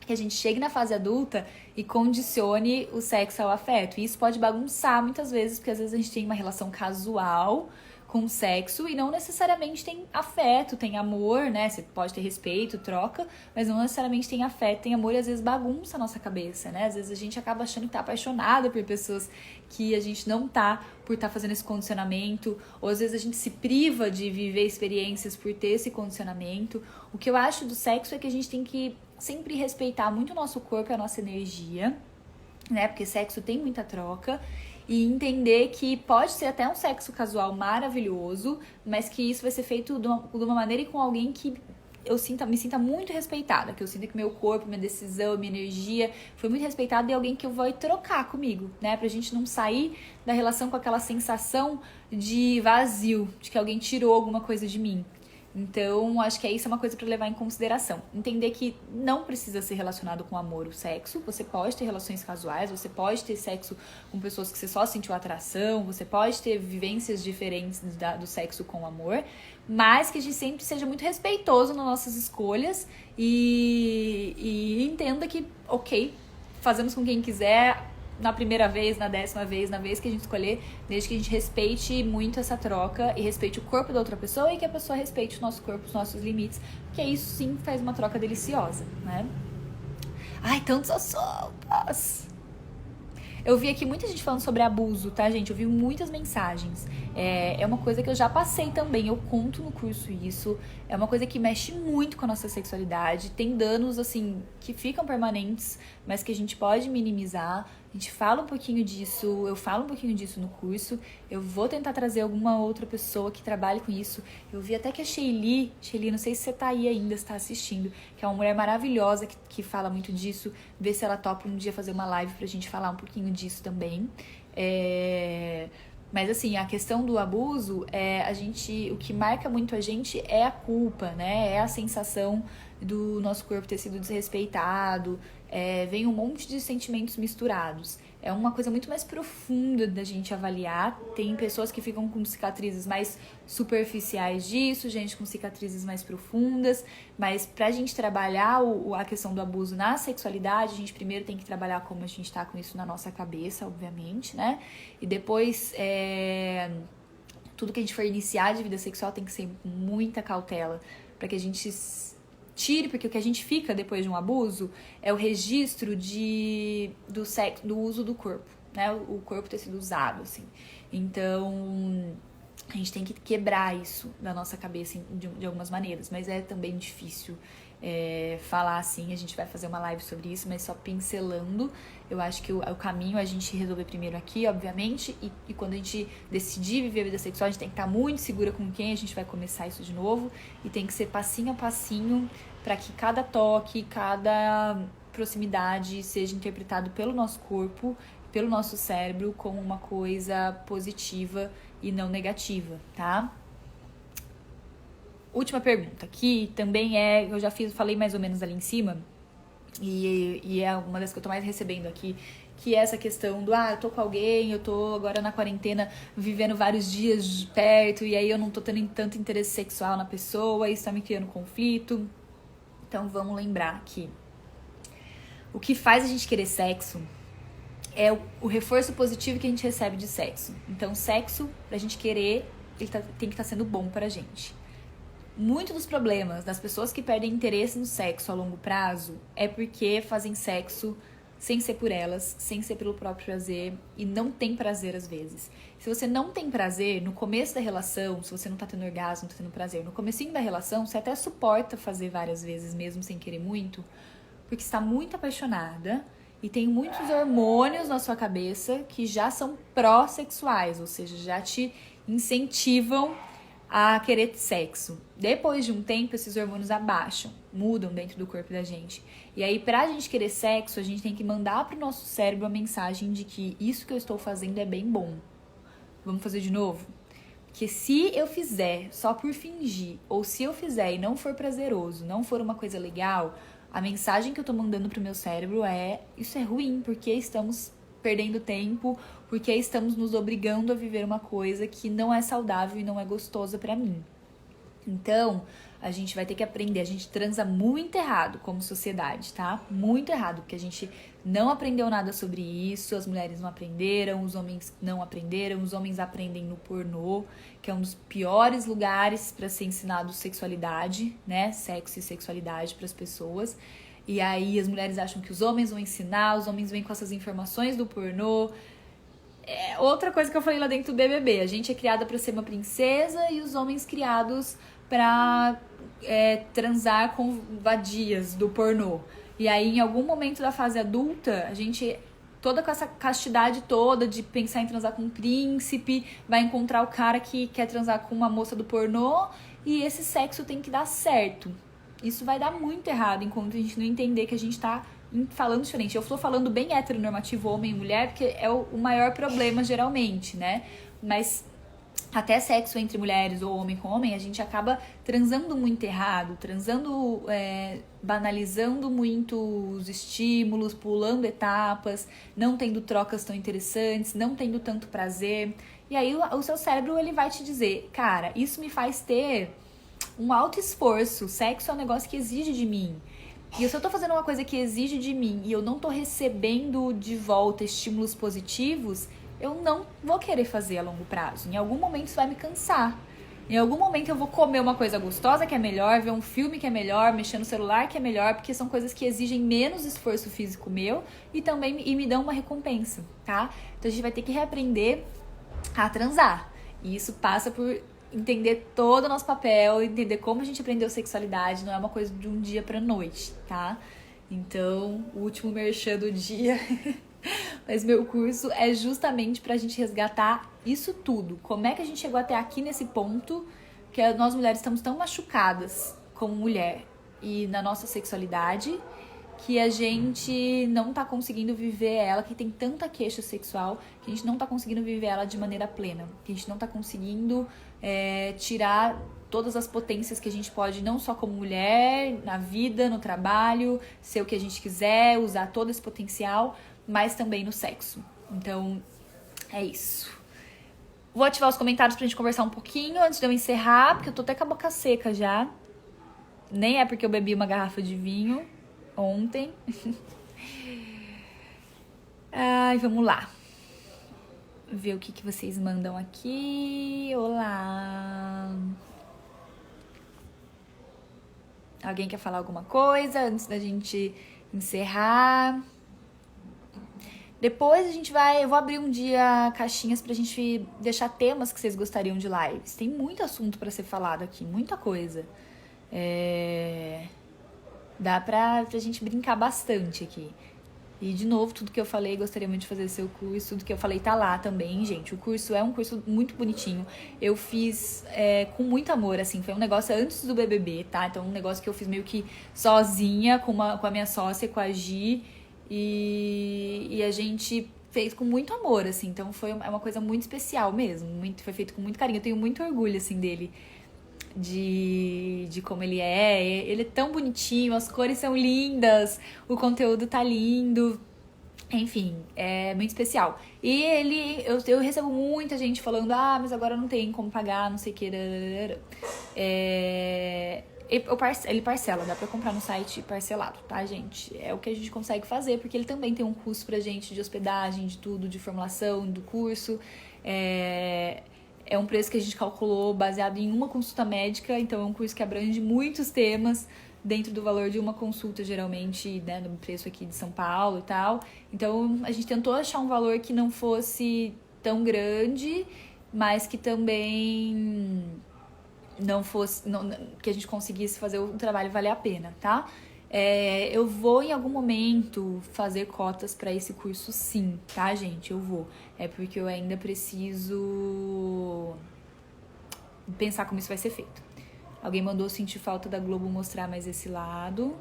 S1: que a gente chegue na fase adulta e condicione o sexo ao afeto. E isso pode bagunçar muitas vezes, porque às vezes a gente tem uma relação casual com sexo e não necessariamente tem afeto, tem amor, né? Você pode ter respeito, troca, mas não necessariamente tem afeto, tem amor e às vezes bagunça a nossa cabeça, né? Às vezes a gente acaba achando que tá apaixonada por pessoas que a gente não tá, por estar fazendo esse condicionamento, ou às vezes a gente se priva de viver experiências por ter esse condicionamento. O que eu acho do sexo é que a gente tem que sempre respeitar muito o nosso corpo e a nossa energia, né? Porque sexo tem muita troca. E entender que pode ser até um sexo casual maravilhoso, mas que isso vai ser feito de uma maneira e com alguém que eu me sinta muito respeitada, que eu sinta que meu corpo, minha decisão, minha energia foi muito respeitada e alguém que eu vou trocar comigo, né? Pra gente não sair da relação com aquela sensação de vazio, de que alguém tirou alguma coisa de mim. Então, acho que isso é uma coisa para levar em consideração. Entender que não precisa ser relacionado com amor o sexo. Você pode ter relações casuais, você pode ter sexo com pessoas que você só sentiu atração, você pode ter vivências diferentes do sexo com amor, mas que a gente sempre seja muito respeitoso nas nossas escolhas e entenda que, ok, fazemos com quem quiser, na primeira vez, na 10ª vez, na vez que a gente escolher, desde que a gente respeite muito essa troca e respeite o corpo da outra pessoa e que a pessoa respeite o nosso corpo, os nossos limites, porque isso sim faz uma troca deliciosa, né? Ai, tantos assuntos! Eu vi aqui muita gente falando sobre abuso, tá, gente? Eu vi muitas mensagens. É uma coisa que eu já passei também, eu conto no curso isso. É uma coisa que mexe muito com a nossa sexualidade. Tem danos, assim, que ficam permanentes, mas que a gente pode minimizar. A gente fala um pouquinho disso, eu falo um pouquinho disso no curso. Eu vou tentar trazer alguma outra pessoa que trabalhe com isso. Eu vi até que a Sheili, não sei se você tá aí ainda, se tá assistindo, que é uma mulher maravilhosa que fala muito disso. Ver se ela topa um dia fazer uma live pra gente falar um pouquinho disso também. Mas assim, a questão do abuso, o que marca muito a gente é a culpa, né? É a sensação do nosso corpo ter sido desrespeitado. Vem um monte de sentimentos misturados. É uma coisa muito mais profunda da gente avaliar. Tem pessoas que ficam com cicatrizes mais superficiais disso, gente com cicatrizes mais profundas. Mas pra gente trabalhar a questão do abuso na sexualidade, a gente primeiro tem que trabalhar como a gente tá com isso na nossa cabeça, obviamente, né? E depois, tudo que a gente for iniciar de vida sexual tem que ser com muita cautela, pra que a gente tire, porque o que a gente fica depois de um abuso é o registro do sexo, do uso do corpo, né? O corpo ter sido usado, assim. Então, a gente tem que quebrar isso da nossa cabeça de algumas maneiras, mas é também difícil falar assim. A gente vai fazer uma live sobre isso, mas só pincelando. Eu acho que o caminho é a gente resolver primeiro aqui, obviamente, e quando a gente decidir viver a vida sexual, a gente tem que estar muito segura com quem a gente vai começar isso de novo, e tem que ser passinho a passinho para que cada toque, cada proximidade seja interpretado pelo nosso corpo, pelo nosso cérebro como uma coisa positiva e não negativa, tá? Última pergunta, que também eu já falei mais ou menos ali em cima, e é uma das que eu tô mais recebendo aqui, que é essa questão do, eu tô com alguém, eu tô agora na quarentena vivendo vários dias perto, e aí eu não tô tendo tanto interesse sexual na pessoa, isso tá me criando conflito. Então vamos lembrar que o que faz a gente querer sexo é o reforço positivo que a gente recebe de sexo. Então sexo, pra gente querer, ele tem que estar sendo bom pra gente. Muitos dos problemas das pessoas que perdem interesse no sexo a longo prazo é porque fazem sexo sem ser por elas, sem ser pelo próprio prazer, e não tem prazer às vezes. Se você não tem prazer no começo da relação, se você não tá tendo orgasmo, não tá tendo prazer, no comecinho da relação, você até suporta fazer várias vezes, mesmo sem querer muito, porque está muito apaixonada e tem muitos hormônios na sua cabeça que já são pró-sexuais, ou seja, já te incentivam a querer sexo. Depois de um tempo, esses hormônios abaixam, mudam dentro do corpo da gente. E aí, pra gente querer sexo, a gente tem que mandar pro nosso cérebro a mensagem de que isso que eu estou fazendo é bem bom. Vamos fazer de novo? Porque se eu fizer só por fingir, ou se eu fizer e não for prazeroso, não for uma coisa legal, a mensagem que eu tô mandando pro meu cérebro é: isso é ruim, porque estamos perdendo tempo, porque estamos nos obrigando a viver uma coisa que não é saudável e não é gostosa pra mim. Então, a gente vai ter que aprender. A gente transa muito errado como sociedade, tá? Muito errado, porque a gente não aprendeu nada sobre isso, as mulheres não aprenderam, os homens não aprenderam, os homens aprendem no pornô, que é um dos piores lugares para ser ensinado sexualidade, né? Sexo e sexualidade para as pessoas. E aí as mulheres acham que os homens vão ensinar, os homens vêm com essas informações do pornô. É outra coisa que eu falei lá dentro do BBB, a gente é criada para ser uma princesa e os homens criados pra transar com vadias do pornô. E aí, em algum momento da fase adulta, a gente, toda com essa castidade toda de pensar em transar com um príncipe, vai encontrar o cara que quer transar com uma moça do pornô e esse sexo tem que dar certo. Isso vai dar muito errado enquanto a gente não entender que a gente tá falando diferente. Eu tô falando bem heteronormativo, homem e mulher, porque é o maior problema geralmente, né? Mas até sexo entre mulheres ou homem com homem, a gente acaba transando muito errado, banalizando muito os estímulos, pulando etapas, não tendo trocas tão interessantes, não tendo tanto prazer. E aí o seu cérebro ele vai te dizer: cara, isso me faz ter um alto esforço, sexo é um negócio que exige de mim. E se eu tô fazendo uma coisa que exige de mim e eu não tô recebendo de volta estímulos positivos, eu não vou querer fazer a longo prazo. Em algum momento isso vai me cansar. Em algum momento eu vou comer uma coisa gostosa que é melhor, ver um filme que é melhor, mexer no celular que é melhor, porque são coisas que exigem menos esforço físico meu e também me dão uma recompensa, tá? Então a gente vai ter que reaprender a transar. E isso passa por entender todo o nosso papel, entender como a gente aprendeu sexualidade, não é uma coisa de um dia pra noite, tá? Então, o último merchan do dia... Mas meu curso é justamente pra gente resgatar isso tudo. Como é que a gente chegou até aqui nesse ponto que nós mulheres estamos tão machucadas como mulher e na nossa sexualidade que a gente não tá conseguindo viver ela, que tem tanta queixa sexual, que a gente não tá conseguindo viver ela de maneira plena, que a gente não tá conseguindo tirar todas as potências que a gente pode, não só como mulher, na vida, no trabalho, ser o que a gente quiser, usar todo esse potencial, mas também no sexo. Então, é isso. Vou ativar os comentários pra gente conversar um pouquinho antes de eu encerrar, porque eu tô até com a boca seca já. Nem é porque eu bebi uma garrafa de vinho ontem. Ai, vamos lá. Ver o que vocês mandam aqui. Olá. Alguém quer falar alguma coisa antes da gente encerrar? Depois eu vou abrir um dia caixinhas pra gente deixar temas que vocês gostariam de lives. Tem muito assunto pra ser falado aqui, muita coisa. Dá pra gente brincar bastante aqui. E, de novo, tudo que eu falei, gostaria muito de fazer seu curso. Tudo que eu falei tá lá também, gente. O curso é um curso muito bonitinho. Eu fiz com muito amor, assim. Foi um negócio antes do BBB, tá? Então, um negócio que eu fiz meio que sozinha, com a minha sócia, com a Gi. E a gente fez com muito amor, assim. Então, é uma coisa muito especial mesmo. Foi feito com muito carinho. Eu tenho muito orgulho, assim, dele. De como ele é. Ele é tão bonitinho, as cores são lindas, o conteúdo tá lindo. Enfim, é muito especial. E eu recebo muita gente falando: ah, mas agora não tem como pagar, não sei o que. Ele parcela, dá pra comprar no site parcelado, tá, gente? É o que a gente consegue fazer, porque ele também tem um custo pra gente de hospedagem, de tudo, de formulação, do curso. É um preço que a gente calculou baseado em uma consulta médica, então é um curso que abrange muitos temas dentro do valor de uma consulta, geralmente, né, no preço aqui de São Paulo e tal. Então, a gente tentou achar um valor que não fosse tão grande, mas que também não fosse... que a gente conseguisse fazer o trabalho valer a pena, tá? Eu vou, em algum momento, fazer cotas para esse curso, sim, tá, gente? Eu vou. É porque eu ainda preciso pensar como isso vai ser feito. Alguém mandou sentir falta da Globo mostrar mais esse lado.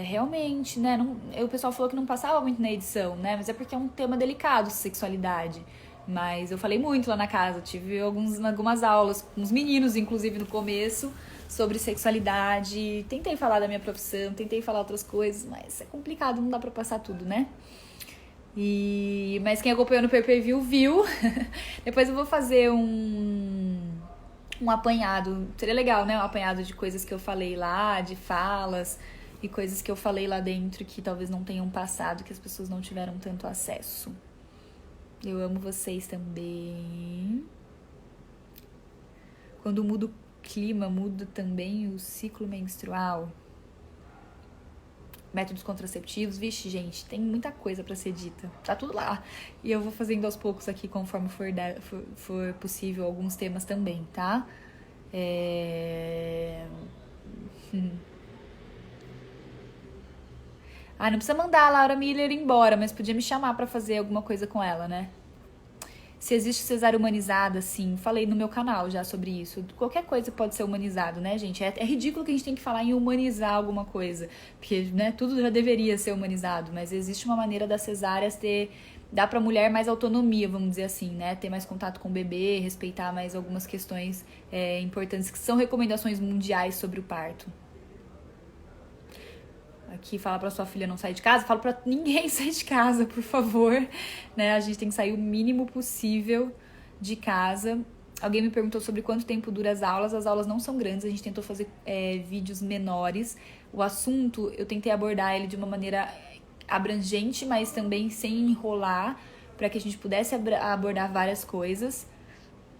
S1: Realmente, né? O pessoal falou que não passava muito na edição, né? Mas é porque é um tema delicado, sexualidade. Mas eu falei muito lá na casa, tive algumas aulas com os meninos, inclusive no começo, sobre sexualidade. Tentei falar da minha profissão, tentei falar outras coisas, mas é complicado, não dá pra passar tudo, né? Mas quem acompanhou no pay-per-view viu. Depois eu vou fazer um apanhado. Seria legal, né? Um apanhado de coisas que eu falei lá, de falas e coisas que eu falei lá dentro que talvez não tenham passado, que as pessoas não tiveram tanto acesso. Eu amo vocês também. Quando muda o clima, muda também o ciclo menstrual. Métodos contraceptivos, vixe, gente, tem muita coisa pra ser dita. Tá tudo lá. E eu vou fazendo aos poucos aqui, conforme for possível, alguns temas também, tá? Não precisa mandar a Laura Miller embora, mas podia me chamar pra fazer alguma coisa com ela, né? Se existe cesárea humanizada, sim. Falei no meu canal já sobre isso. Qualquer coisa pode ser humanizado, né, gente? É ridículo que a gente tem que falar em humanizar alguma coisa. Porque, né, tudo já deveria ser humanizado. Mas existe uma maneira das cesáreas dar pra mulher mais autonomia, vamos dizer assim, né? Ter mais contato com o bebê, respeitar mais algumas questões importantes, que são recomendações mundiais sobre o parto. Aqui fala pra sua filha não sair de casa, fala pra ninguém sair de casa, por favor, né? A gente tem que sair o mínimo possível de casa. Alguém me perguntou sobre quanto tempo dura as aulas não são grandes, a gente tentou fazer vídeos menores. O assunto, eu tentei abordar ele de uma maneira abrangente, mas também sem enrolar, para que a gente pudesse abordar várias coisas.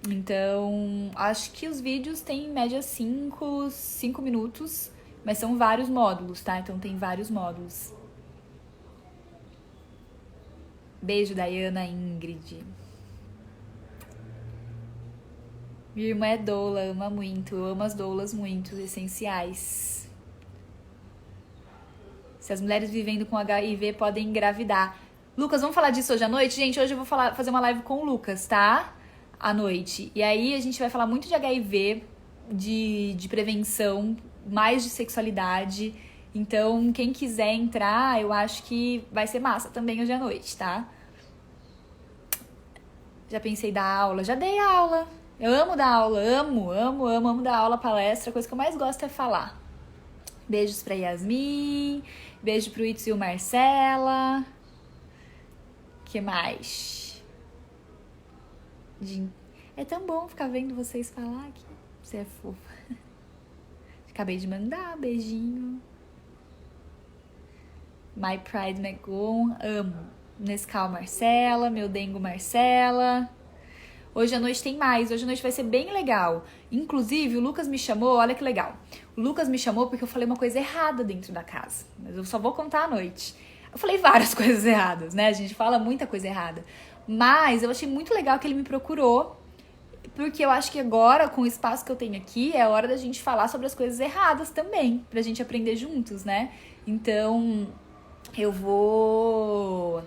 S1: Então, acho que os vídeos têm em média 5 minutos, mas são vários módulos, tá? Então tem vários módulos. Beijo, Dayana, Ingrid. Minha irmã é doula, ama muito. Eu amo as doulas muito, essenciais. Se as mulheres vivendo com HIV podem engravidar. Lucas, vamos falar disso hoje à noite? Gente, hoje eu vou fazer uma live com o Lucas, tá? À noite. E aí a gente vai falar muito de HIV, de prevenção, mais de sexualidade. Então, quem quiser entrar, eu acho que vai ser massa também hoje à noite, tá? Já pensei em dar aula, já dei aula. Eu amo dar aula, amo dar aula, palestra. A coisa que eu mais gosto é falar. Beijos pra Yasmin, beijo pro Itz e o Marcela. Que mais? É tão bom ficar vendo vocês falar aqui. Você é fofa. Acabei de mandar, beijinho. My Pride Macon, amo. Nescau Marcela, meu Dengo Marcela. Hoje à noite tem mais, hoje à noite vai ser bem legal. Inclusive, o Lucas me chamou, olha que legal. O Lucas me chamou porque eu falei uma coisa errada dentro da casa. Mas eu só vou contar à noite. Eu falei várias coisas erradas, né? A gente fala muita coisa errada. Mas eu achei muito legal que ele me procurou. Porque eu acho que agora, com o espaço que eu tenho aqui, é hora da gente falar sobre as coisas erradas também. Pra gente aprender juntos, né? Então, eu vou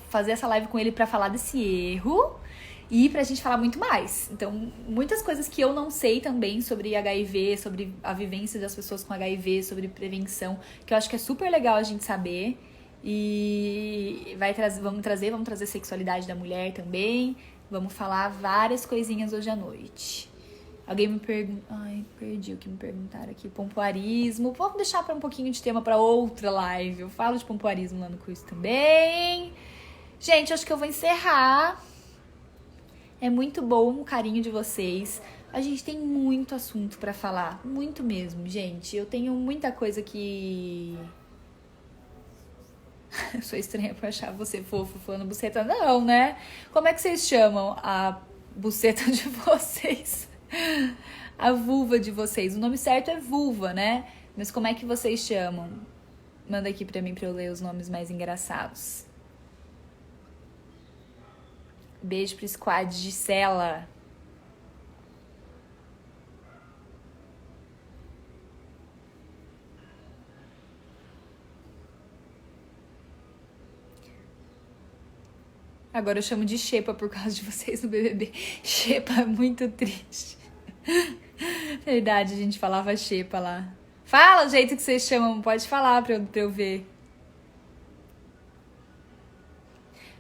S1: fazer essa live com ele pra falar desse erro e pra gente falar muito mais. Então, muitas coisas que eu não sei também sobre HIV, sobre a vivência das pessoas com HIV, sobre prevenção, que eu acho que é super legal a gente saber. E vamos trazer sexualidade da mulher também. Vamos falar várias coisinhas hoje à noite. Alguém me pergunta... Ai, perdi o que me perguntaram aqui. Pompoarismo. Vamos deixar para um pouquinho de tema para outra live. Eu falo de pompoarismo lá no curso também. Gente, acho que eu vou encerrar. É muito bom o carinho de vocês. A gente tem muito assunto para falar. Muito mesmo, gente. Eu tenho muita coisa que... Eu sou estranha por achar você fofo falando buceta. Não, né? Como é que vocês chamam a buceta de vocês? A vulva de vocês. O nome certo é vulva, né? Mas como é que vocês chamam? Manda aqui pra mim pra eu ler os nomes mais engraçados. Beijo pro squad de Gisela. Agora eu chamo de Xepa por causa de vocês no BBB. Xepa é muito triste. Verdade, a gente falava Xepa lá. Fala o jeito que vocês chamam, pode falar pra eu ver.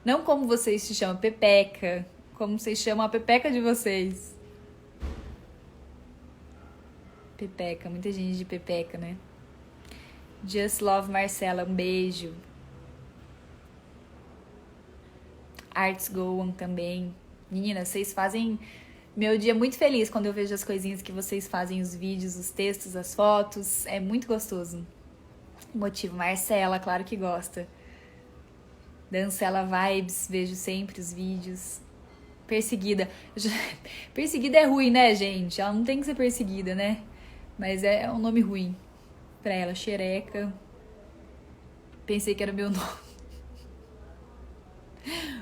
S1: Não como vocês se chamam, Pepeca. Como vocês chamam a Pepeca de vocês. Pepeca, muita gente de Pepeca, né? Just Love Marcela, um beijo. Arts Goan também. Meninas, vocês fazem meu dia muito feliz quando eu vejo as coisinhas que vocês fazem, os vídeos, os textos, as fotos. É muito gostoso. Motivo, Marcela, claro que gosta. Dancela Vibes, vejo sempre os vídeos. Perseguida. Perseguida é ruim, né, gente? Ela não tem que ser perseguida, né? Mas é um nome ruim pra ela. Xereca. Pensei que era meu nome.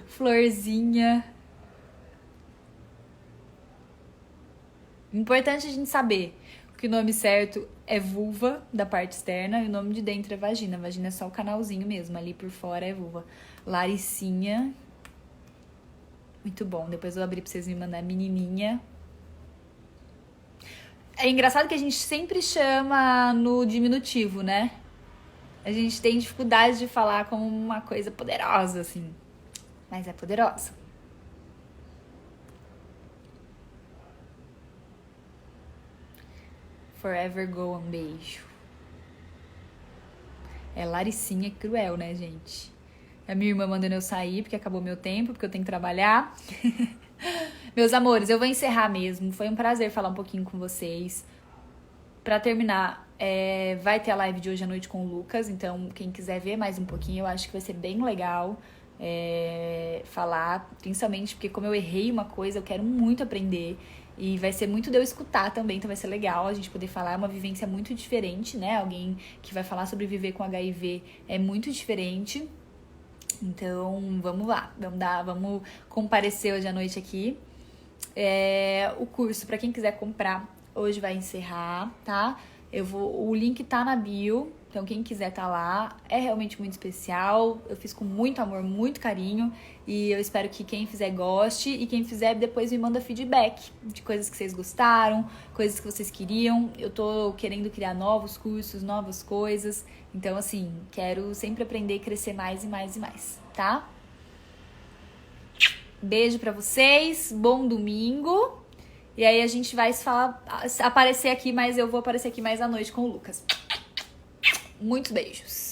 S1: Florzinha. Importante a gente saber que o nome certo é vulva, da parte externa, e o nome de dentro é vagina. Vagina é só o canalzinho mesmo, ali por fora é vulva. Laricinha. Muito bom. Depois eu abri pra vocês me mandar menininha. É engraçado que a gente sempre chama no diminutivo, né? A gente tem dificuldade de falar como uma coisa poderosa, assim. Mas é poderosa. Forever Go, um beijo. É Laricinha cruel, né, gente? A minha irmã mandando eu sair porque acabou meu tempo, porque eu tenho que trabalhar. Meus amores, eu vou encerrar mesmo. Foi um prazer falar um pouquinho com vocês. Pra terminar, vai ter a live de hoje à noite com o Lucas. Então, quem quiser ver mais um pouquinho, eu acho que vai ser bem legal falar. Principalmente porque como eu errei uma coisa, eu quero muito aprender. E vai ser muito de eu escutar também, então vai ser legal a gente poder falar. É uma vivência muito diferente, né? Alguém que vai falar sobre viver com HIV é muito diferente. Então, vamos lá, vamos comparecer hoje à noite aqui. O curso, pra quem quiser comprar, hoje vai encerrar, tá? O link tá na bio, então quem quiser tá lá. É realmente muito especial, eu fiz com muito amor, muito carinho, e eu espero que quem fizer goste, e quem fizer depois me manda feedback de coisas que vocês gostaram, coisas que vocês queriam. Eu tô querendo criar novos cursos, novas coisas, então assim, quero sempre aprender e crescer mais e mais e mais, tá? Beijo pra vocês, bom domingo. E aí a gente vai aparecer aqui, mas eu vou aparecer aqui mais à noite com o Lucas. Muitos beijos.